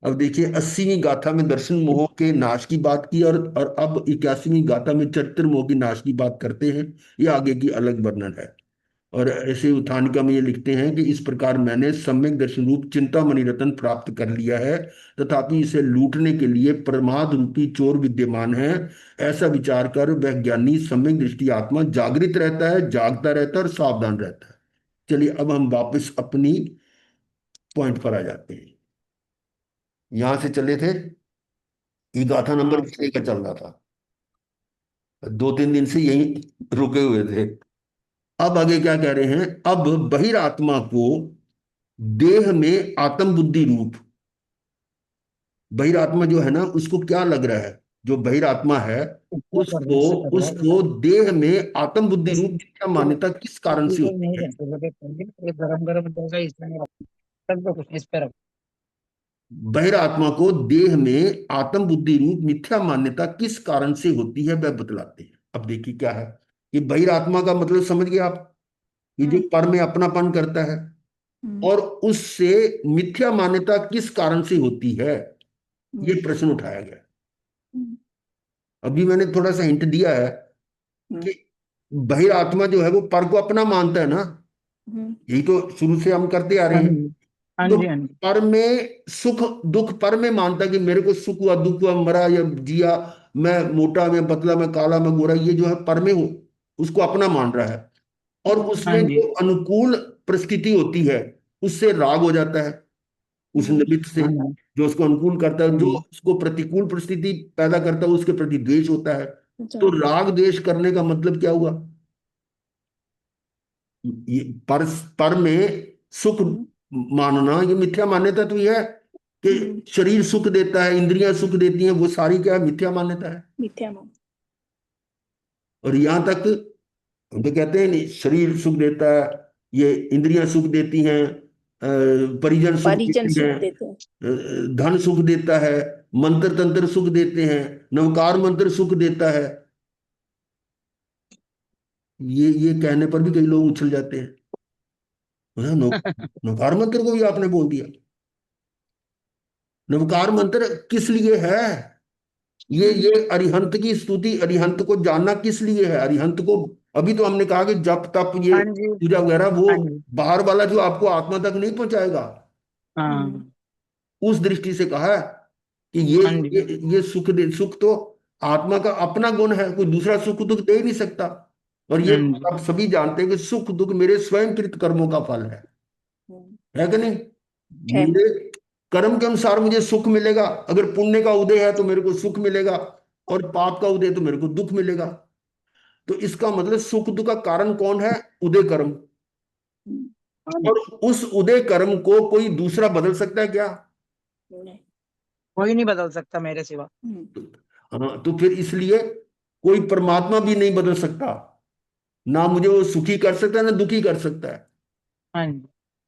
S1: अब देखिए 80वीं गाथा में दर्शन मोह के नाश की बात की, और अब 81वीं गाथा में चरित्र मोह की नाश की बात करते हैं। ये आगे की अलग वर्णन है। और ऐसे उत्थानिका में ये लिखते हैं कि इस प्रकार मैंने सम्यक दर्शन रूप चिंतामणि रत्न प्राप्त कर लिया है, तथापि इसे लूटने के लिए प्रमाद रूपी चोर विद्यमान है। ऐसा विचार कर वह ज्ञानी सम्यक दृष्टि आत्मा जागृत रहता है, जागता रहता है और सावधान रहता है। चलिए अब हम वापस अपनी पॉइंट पर आ जाते हैं। यहां से चले थे, ये गाथा नंबर
S3: हाँ।
S1: कितने का चल रहा था? 2-3 दिन से यहीं रुके हुए थे। अब आगे क्या कह रहे हैं? अब बहिरात्मा को देह में आत्म बुद्धि रूप, बहिरात्मा जो है ना, उसको क्या लग रहा है? जो बहिरात्मा है
S3: इसको कर रहे
S1: उसको
S3: इससे कर रहा
S1: उसको देह में आत्म बुद्धि
S3: इस
S1: रूप मिथ्या मान्यता किस कारण से
S3: नहीं
S1: होती है?
S3: रहते लगे पहले ये गरम गरम जाएगा इसमें नहीं रखो। सब कुछ इस पे रखो।
S1: बहिरात्मा को देह में आत्म बुद्धि रूप मिथ्या मान्यता किस कारण से होती है, वह बतलाते हैं। अब देखिए क्या है कि बहिरात्मा का मतलब समझ गए आप? ये जो पर में अपनापन करता है, और उससे मिथ्या मान्यता किस कारण से होती है, ये प्रश्न उठाया गया। अभी मैंने थोड़ा सा हिंट दिया है कि बहिरात्मा जो है वो पर को अपना मानता है ना, यही तो शुरू से हम करते आ रहे
S3: हाँ
S1: हैं।
S3: जी। हाँ
S1: तो
S3: जी। हाँ जी।
S1: पर में सुख दुख, पर में मानता कि मेरे को सुख हुआ, दुख हुआ, मरा या जिया, मैं मोटा, मैं पतला, मैं काला, मैं गोरा, ये जो है पर में हो, उसको अपना मान रहा है। और
S3: हाँ
S1: उसमें
S3: जी।
S1: जो अनुकूल परिस्थिति होती है उससे राग हो जाता है, उस निमित्त से
S3: हाँ जी।
S1: जो उसको अनुकूल करता है। जो
S3: हम्म।
S1: उसको प्रतिकूल परिस्थिति पैदा करता है उसके प्रति द्वेष होता है। तो राग द्वेष करने का मतलब क्या हुआ? ये पर में सुख मानना, ये मिथ्या मान्यता तो ये है कि शरीर सुख देता है, इंद्रियां सुख देती हैं, वो सारी क्या है? मिथ्या मान्यता है।
S2: मिथ्या मान।
S1: और यहां तक हम तो कहते हैं नहीं, शरीर सुख देता है, ये इंद्रियां सुख देती हैं, परिजन सुख
S2: परिजन
S1: देती हैं,
S2: सुख देते हैं।
S1: धन सुख देता है, मंत्र तंत्र सुख देते हैं, नवकार मंत्र सुख देता है। ये कहने पर भी कई लोग उछल जाते हैं, नवकार मंत्र को भी आपने बोल दिया। नवकार मंत्र किस लिए है? ये अरिहंत की स्तुति, अरिहंत को जानना किस लिए है? अरिहंत को अभी तो हमने कहा कि जप तप ये
S3: हाँ जी।
S1: पूजा वगैरह, वो
S3: हाँ जी।
S1: बाहर वाला जो आपको आत्मा तक नहीं पहुंचाएगा।
S3: हाँ।
S1: उस दृष्टि से कहा है कि ये
S3: हाँ जी।
S1: ये सुख दे, सुख तो आत्मा का अपना गुण है, कोई दूसरा सुख दुख दे ही नहीं सकता। और ये
S3: हाँ जी।
S1: आप सभी जानते हैं कि सुख दुख मेरे स्वयं कृत कर्मों का फल है कि नहीं?
S2: है।
S1: मेरे कर्म के अनुसार मुझे सुख मिलेगा। अगर पुण्य का उदय है तो मेरे को सुख मिलेगा, और पाप का उदय तो मेरे को दुख मिलेगा। तो इसका मतलब सुख दुख का कारण कौन है? उदय कर्म। और उस उदय कर्म को कोई दूसरा बदल सकता है क्या?
S2: नहीं।
S3: कोई नहीं बदल सकता मेरे सिवा।
S1: हाँ, तो फिर इसलिए कोई परमात्मा भी नहीं बदल सकता। ना मुझे वो सुखी कर सकता है ना दुखी कर सकता है।
S3: हाँ जी।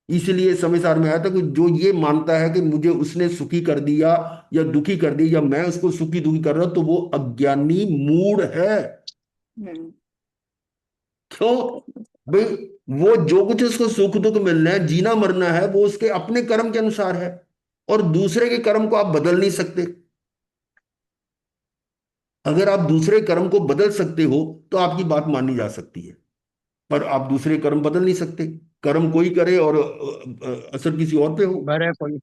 S1: इसलिए समय सार में आया था कि जो ये मानता है कि मुझे उसने सुखी कर दिया या दुखी कर दिया, या मैं उसको सुखी दुखी कर रहा हूं, तो वो अज्ञानी मूढ़ है। क्यों भाई? वो जो कुछ उसको सुख दुख मिलना है, जीना मरना है, वो उसके अपने कर्म के अनुसार है। और दूसरे के कर्म को आप बदल नहीं सकते। अगर आप दूसरे कर्म को बदल सकते हो तो आपकी बात मानी जा सकती है, पर आप दूसरे कर्म बदल नहीं सकते। कर्म कोई करे और असर किसी और पे हो।
S3: बड़े कोई।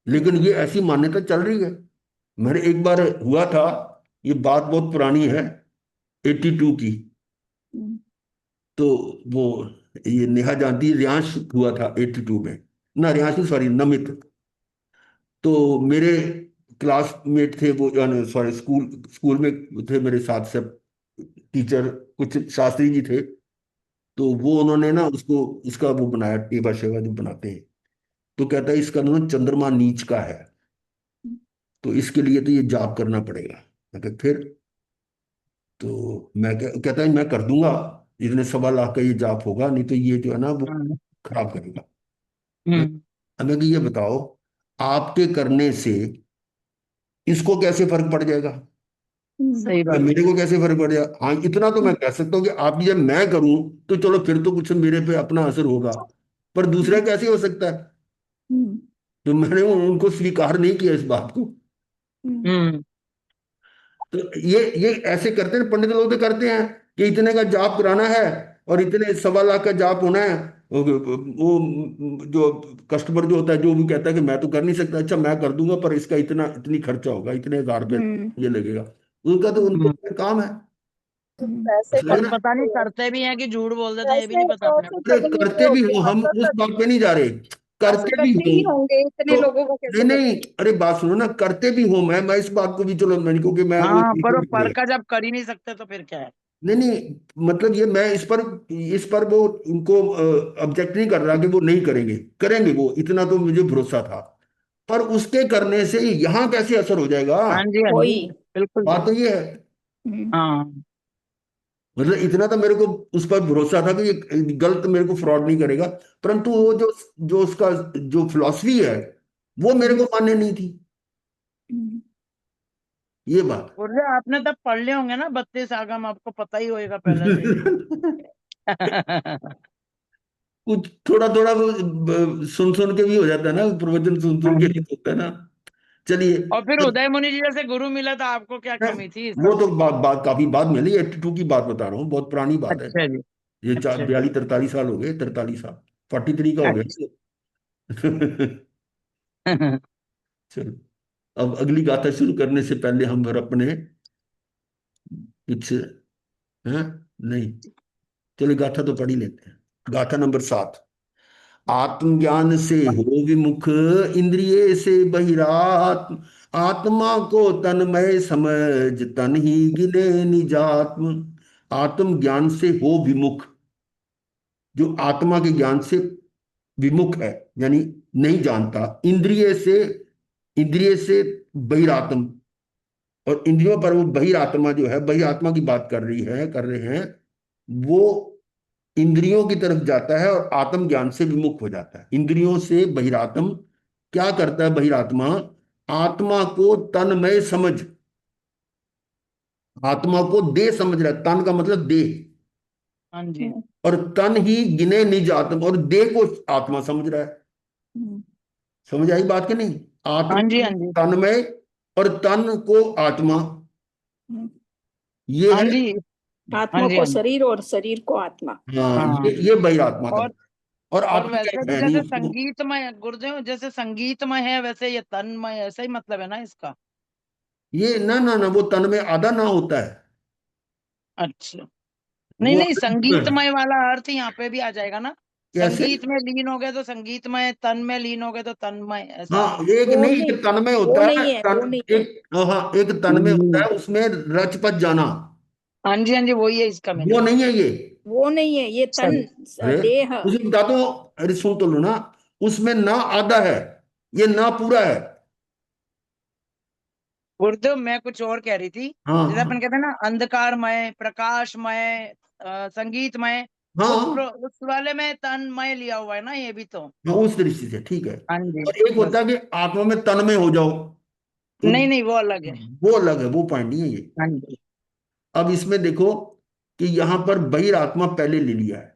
S1: लेकिन ये ऐसी मान्यता चल रही है। मेरे एक बार हुआ था, ये बात बहुत पुरानी है, 82 की।
S2: हम्म,
S1: तो वो, ये नेहा जानती है, रियांश हुआ था 82 में। ना रियांश नहीं, सॉरी, नमित। तो मेरे क्लासमेट थे वो, सॉरी, स्कूल स्कूल में थे मेरे साथ सब टीचर, कुछ शास्त्री जी थे। तो वो उन्होंने ना उसको, इसका वो बनाया, टेबा शेवा जो बनाते हैं। तो कहता है इसका ना चंद्रमा नीच का है, तो इसके लिए तो ये जाप करना पड़ेगा। मैं कहा फिर? तो कहता है मैं कर दूंगा, इतने 1.25 लाख का ये जाप होगा, नहीं तो ये जो है ना वो
S3: हम्म।
S1: खराब करेगा।
S3: हम्म।
S1: अब मैं कि ये बताओ, आपके करने से इसको कैसे फर्क पड़ जाएगा,
S3: सही
S1: या
S3: बात है।
S1: मेरे को कैसे फर्क पड़ जाएगा? हाँ, इतना तो मैं कह सकता हूँ कि आप जब मैं करूं तो चलो फिर तो कुछ मेरे पे अपना असर होगा, पर दूसरा कैसे हो सकता है?
S2: हम्म,
S1: तो मैंने उनको स्वीकार नहीं किया इस बात को।
S2: हम्म,
S3: हम्म।
S1: तो ये ऐसे करते हैं, पंडित लोग तो करते हैं कि इतने का जाप कराना है और इतने 1.25 लाख का जाप होना है। वो जो कस्टमर जो होता है, जो भी कहता है कि मैं तो कर नहीं सकता, अच्छा मैं कर दूंगा पर इसका इतनी खर्चा होगा, इतने 1,000 रुपये
S2: हम्म,
S1: ये लगेगा। उनका तो उनका
S3: हम्म।
S1: काम है।
S2: पैसे
S1: समझ
S3: और
S1: रहे हैं?
S3: पता नहीं करते भी हैं कि झूठ बोल देते हैं, ये भी
S2: पैसे
S3: नहीं पता अपने
S2: पैसे
S3: को।
S1: अरे
S2: जब नहीं
S1: करते भी
S2: होंगे
S1: हो, हम उस बात पे नहीं जा रहे।
S2: पैसे
S1: करते भी
S2: करते
S1: हो
S2: ही होंगे, इतने
S1: तो,
S2: लोगों को
S1: नहीं
S2: कैसे
S1: नहीं,
S2: करते?
S1: अरे बात सुनो ना, करते भी हो, मैं इस बात को भी, चलो मैंने को कि मैं वो
S3: हाँ, पर वो
S1: नहीं
S3: पर
S1: करे।
S3: का जब कर ही नहीं सकते तो फिर क्या है।
S1: नहीं नहीं, मतलब ये मैं इस पर वो उनको ऑब्जेक्ट नहीं कर रहा कि वो नहीं करेंगे, करेंगे वो, इतना तो मुझे भरोसा था। पर उसके करने से यहाँ कैसे असर हो जाएगा?
S3: हाँ जी, हाँ जी।
S2: वही।
S3: बिल्कुल
S1: बात
S3: जी।
S1: तो ये है।
S2: हम्म,
S3: हाँ।
S1: मतलब इतना तो मेरे को उस पर भरोसा था कि ये गलत, मेरे को फ्रॉड नहीं करेगा। परंतु वो जो जो उसका जो फिलॉसफी है, वो मेरे को मान्य नहीं थी,
S2: हम्म,
S1: ये बात।
S3: गुरुजी आपने तब पढ़ लिए होंगे ना 32 आगम, आपको पता ही होएगा पहले से ही।
S1: कुछ थोड़ा थोड़ा वो सुन सुन के भी हो जाता है ना, प्रवचन सुन सुन के ही होता है ना। चलिए।
S3: और फिर उदय मुनि जी जैसे गुरु मिला था आपको, क्या कमी थी इस
S1: वो
S3: सब
S1: तो
S3: में।
S1: बात काफी बाद में ली, 82 की बात बता रहा हूँ, बहुत पुरानी बात है।
S3: अच्छा जी।
S1: ये
S3: अच्छा।
S1: 42-43 साल हो गए, 43 साल, 43 का हो
S3: अच्छा।
S1: गया। चलो, अब अगली गाथा शुरू करने से पहले हम फिर अपने कुछ, हैं, नहीं, चलो गाथा तो पढ़ ही लेते हैं। गाथा नंबर 7। आत्मज्ञान से हो विमुख, इंद्रिय से बहिरात्म, आत्मा को तन्मय समझ, तन ही गिने निजात्म। आत्म ज्ञान से हो विमुख, जो आत्मा के ज्ञान से विमुख है, यानी नहीं जानता। इंद्रिय से बहिरात्म, और इंद्रियों पर वो बहिरात्मा जो है, बहिरात्मा की बात कर रहे हैं, वो इंद्रियों की तरफ जाता है और आत्म ज्ञान से विमुख हो जाता है। इंद्रियों से बहिरात्म क्या करता है? बहिरात्मा आत्मा को तन्मय समझ, आत्मा को देह समझ रहा है। तन का मतलब देह,
S3: हाँ जी।
S2: हम्म,
S1: और तन ही गिने निज आत्मा, और देह को आत्मा समझ रहा है।
S2: हम्म,
S1: समझ आई बात कि नहीं?
S3: हाँ जी।
S1: आत्मा
S3: हाँ जी।
S1: तन्मय और तन को आत्मा,
S2: हम्म।
S1: ये
S3: हाँ
S1: है।
S3: जी। हाँ
S2: आत्मा
S3: जी।
S2: को
S3: हाँ जी।
S2: शरीर और शरीर को आत्मा।
S1: हाँ,
S3: हाँ।
S1: ये बहिरात्मा का।
S3: और
S1: और
S3: और
S1: आत्मा
S3: वैसे
S1: क्या
S3: भी
S1: है नहीं
S3: जैसे
S1: उसको।
S3: संगीतमय गुरुदेव, जैसे संगीतमय है वैसे ये तन्मय, ऐसा ही मतलब है ना इसका।
S1: ये ना ना ना, वो तन में आधा ना होता है,
S3: अच्छा। नहीं
S1: वो
S3: नहीं,
S1: अनंत में है।
S3: संगीतमय वाला अर्थ यहाँ पे भी आ जाएगा ना।
S1: कैसे?
S3: संगीत में लीन हो गए तो संगीतमय, तन में लीन हो गए तो तन्मय, ऐसा।
S1: हाँ, एक
S2: वो
S1: नहीं,
S2: नहीं,
S1: एक तन में
S2: वो
S1: होता है,
S2: नहीं है, वो नहीं है।
S1: हाँ, एक तन में होता
S3: हम्म।
S1: है, उसमें रच पच जाना,
S3: हाँ जी, हाँ जी, वही है इसका
S1: वो
S3: मीनिंग।
S1: नहीं है ये।
S2: वो नहीं है, ये तन,
S3: चलो।
S1: अरे,
S2: देह।
S1: उसे बता दो। अरे सुन तो लो ना, उसमें ना आधा है, ये ना पूरा है।
S3: गुरुदेव मैं कुछ और कह रही थी।
S1: हाँ
S3: जैसे
S1: हाँ
S3: अपन कहते हैं ना अंधकारमय, प्रकाशमय, संगीतमय।
S1: हाँ
S3: उस वाले में तन्मय लिया हुआ है ना ये भी तो।
S1: हाँ, उस दृष्टि से ठीक है।
S3: हाँ जी।
S1: और एक होता
S3: बस।
S1: है कि आत्मा में तन में हो जाओ, तो
S3: नहीं नहीं, वो अलग है।
S1: वो अलग है, वो पॉइंट नहीं है ये।
S3: हाँ जी।
S1: अब इसमें देखो कि यहां पर बहिरात्मा पहले ले लिया है,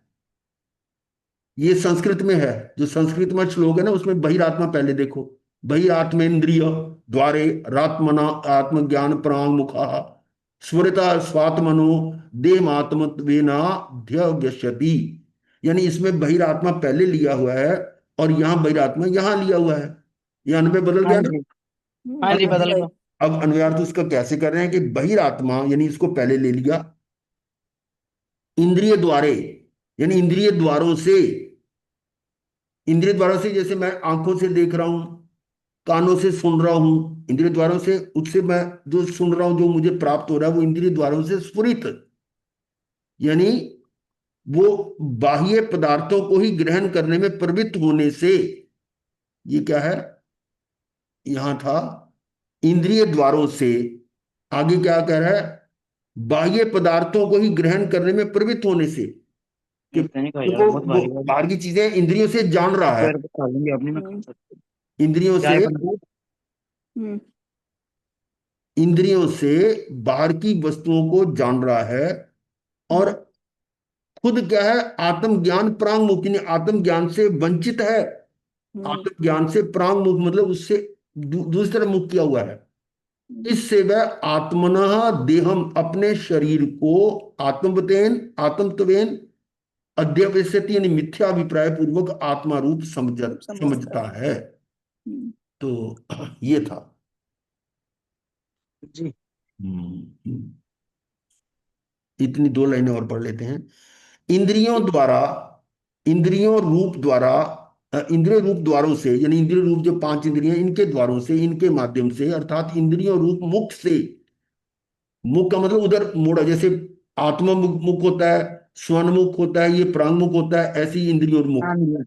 S1: ये संस्कृत में है, जो संस्कृत में श्लोक है ना, उसमें बहिरात्मा पहले देखो। बहिरात्मेन्द्रिय द्वारे रात्मना आत्मज्ञान प्रांगमुखा स्मृता स्वात्मनो देमात्मत्वेनाध्यव्यस्यति। यानी इसमें बहिरात्मा पहले लिया हुआ है और यहाँ बहिरात्मा यहाँ लिया हुआ है। ये अन्वय बदल
S3: हाँ
S1: गया ना।
S3: जी, हाँ जी, बदल
S2: अन्वय।
S3: गया।
S1: अब अन्वयार्थ उसका कैसे कर रहे हैं कि बहिरात्मा यानी इसको पहले ले लिया, इंद्रिय द्वारे यानी इंद्रिय द्वारों से, इंद्रिय द्वारों से जैसे मैं आंखों से देख रहा हूं, कानों से सुन रहा हूं, इंद्रिय द्वारों से, उससे मैं जो सुन रहा हूं जो मुझे प्राप्त हो रहा है वो इंद्रिय द्वारों से स्फुरित, यानी वो बाह्य पदार्थों को ही ग्रहण करने में प्रवृत्त होने से, ये क्या है, यहां था इंद्रिय द्वारों से, आगे क्या कह रहा है, बाह्य पदार्थों को ही ग्रहण करने में प्रवृत्त होने से, कि
S3: ऐसा नहीं कहा यार,
S1: वो
S3: बहुत
S1: वो
S3: भारी भारी
S1: बाहर की चीजें इंद्रियों से जान रहा है,
S3: पैर पे खा लेंगे अपनी में खा सकते।
S1: इंद्रियों
S3: क्या
S1: से,
S3: है पंडित?
S2: हम्म,
S1: इंद्रियों से बाहर की वस्तुओं को जान रहा है और खुद क्या है, आत्मज्ञान प्रांग मुख, यानी आत्मज्ञान से वंचित है। आत्मज्ञान से प्रांग मुख मतलब उससे दूसरी तरफ मुख किया हुआ है। इससे वह आत्मनः देहम, अपने शरीर को, आत्मवतेन आत्मत्वेन अध्यवस्यति, यानी मिथ्याभिप्राय पूर्वक आत्मा रूप
S2: समझता
S1: समझता है।
S2: हम्म,
S1: तो ये था।
S3: जी।
S1: इतनी 2 लाइनें और पढ़ लेते हैं। इंद्रियों द्वारा, इंद्रियों रूप द्वारा, इंद्रिय रूप द्वारों से, यानी इंद्रिय रूप जो 5 इंद्रियां, इनके द्वारों से, इनके माध्यम से, अर्थात इंद्रियों रूप मुख से, मुख का मतलब उधर मोड़ा, जैसे आत्मा मुख मुख होता है, स्वर्ण मुख होता है, ये प्रांग मुख होता है, ऐसी इंद्रियों मुख
S3: हाँ जी,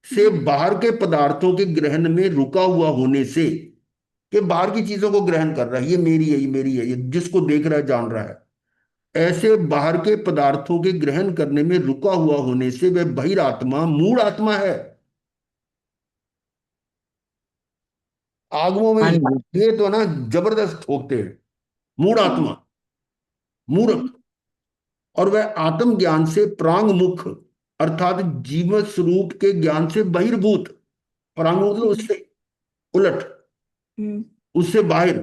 S1: से बाहर के पदार्थों के ग्रहण में रुका हुआ होने से, कि बाहर की चीजों को ग्रहण कर रहा है, ये मेरी है, ये मेरी है, ये जिसको देख रहा है जान रहा है, ऐसे बाहर के पदार्थों के ग्रहण करने में रुका हुआ होने से वह बहिरात्मा मूल आत्मा है। आगमों में
S3: हाँ जी,
S1: ये तो ना जबरदस्त ठोकते हैं, मूढ़ आत्मा, मूर्ख। और वह आत्म ज्ञान से प्रांग मुख, अर्थात जीवन स्वरूप के ज्ञान से बहिर्भूत, प्रांग मतलब उससे उलट, उससे बाहर,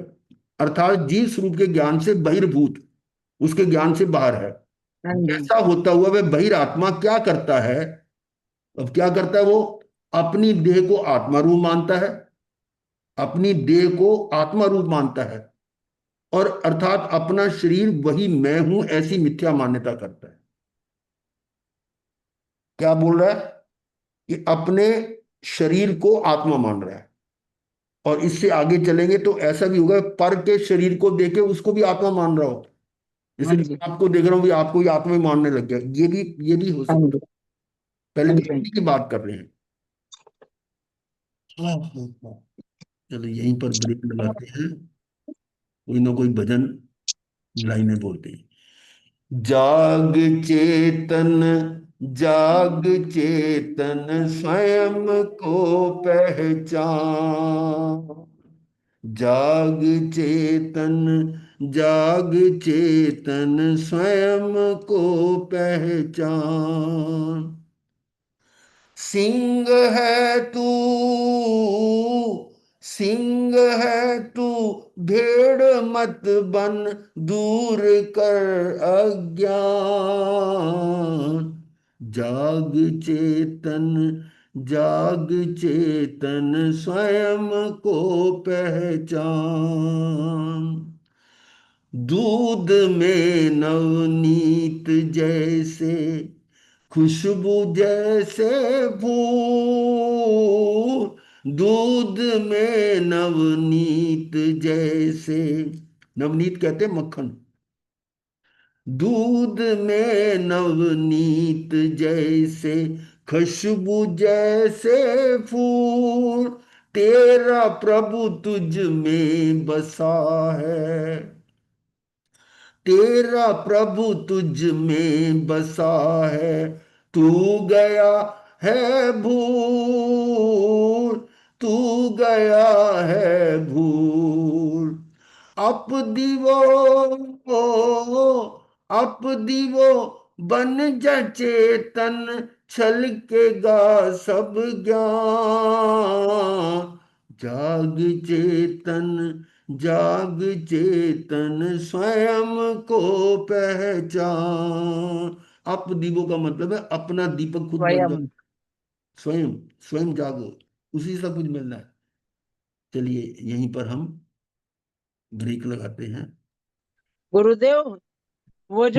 S1: अर्थात जीव स्वरूप के ज्ञान से बहिर्भूत, उसके ज्ञान से बाहर है।
S3: हाँ जी,
S1: ऐसा होता हुआ वह बहिरात्मा क्या करता है, अब क्या करता है वो, अपनी देह को आत्मा रूप मानता है, अपनी देह को आत्मा रूप मानता है, और अर्थात अपना शरीर वही मैं हूं ऐसी मिथ्या मान्यता करता है। क्या बोल रहा है कि अपने शरीर को आत्मा मान रहा है, और इससे आगे चलेंगे तो ऐसा भी होगा पर के शरीर को देखे उसको भी आत्मा मान रहा हो, जैसे
S3: हाँ
S1: मैं
S3: जी,
S1: आपको देख रहा हूँ भी आपको ही आत्मा ही मानने लग गया, ये भी हो
S3: हाँ
S1: सकता
S3: जी,
S1: है। पहले
S3: हाँ
S1: तो
S3: जी।
S1: इसी की बात कर रहे हैं। हाँ, हाँ, हाँ। चलो यहीं पर ब्रेक लगाते हैं, कोई ना कोई भजन लाइनें बोलते हैं। जाग चेतन, जाग चेतन स्वयं को पहचान, जाग चेतन, जाग चेतन स्वयं को पहचान। सिंह है तू, सिंह है तू, भेड़ मत बन, दूर कर अज्ञान, जाग चेतन, जाग चेतन स्वयं को पहचान। दूध में नवनीत जैसे, खुशबू जैसे फूल, दूध में नवनीत जैसे, नवनीत कहते हैं मक्खन, दूध में नवनीत जैसे, खुशबू जैसे फूल, तेरा प्रभु तुझ में बसा है, तेरा प्रभु तुझ में बसा है, तू गया है भूल, तू गया है भूल, अप दिवो, अप दिवो, बन जा चेतन, छलकेगा सब ज्ञान, जाग चेतन, जाग चेतन, स्वयं को पहचान। अप दीपो का मतलब है अपना दीपक खुद बन जाओ।
S3: स्वयं।
S1: स्वयं, स्वयं जागो, उसी से सब कुछ मिलना है। चलिए यहीं पर हम ब्रेक लगाते हैं।
S3: गुरुदेव, वो जो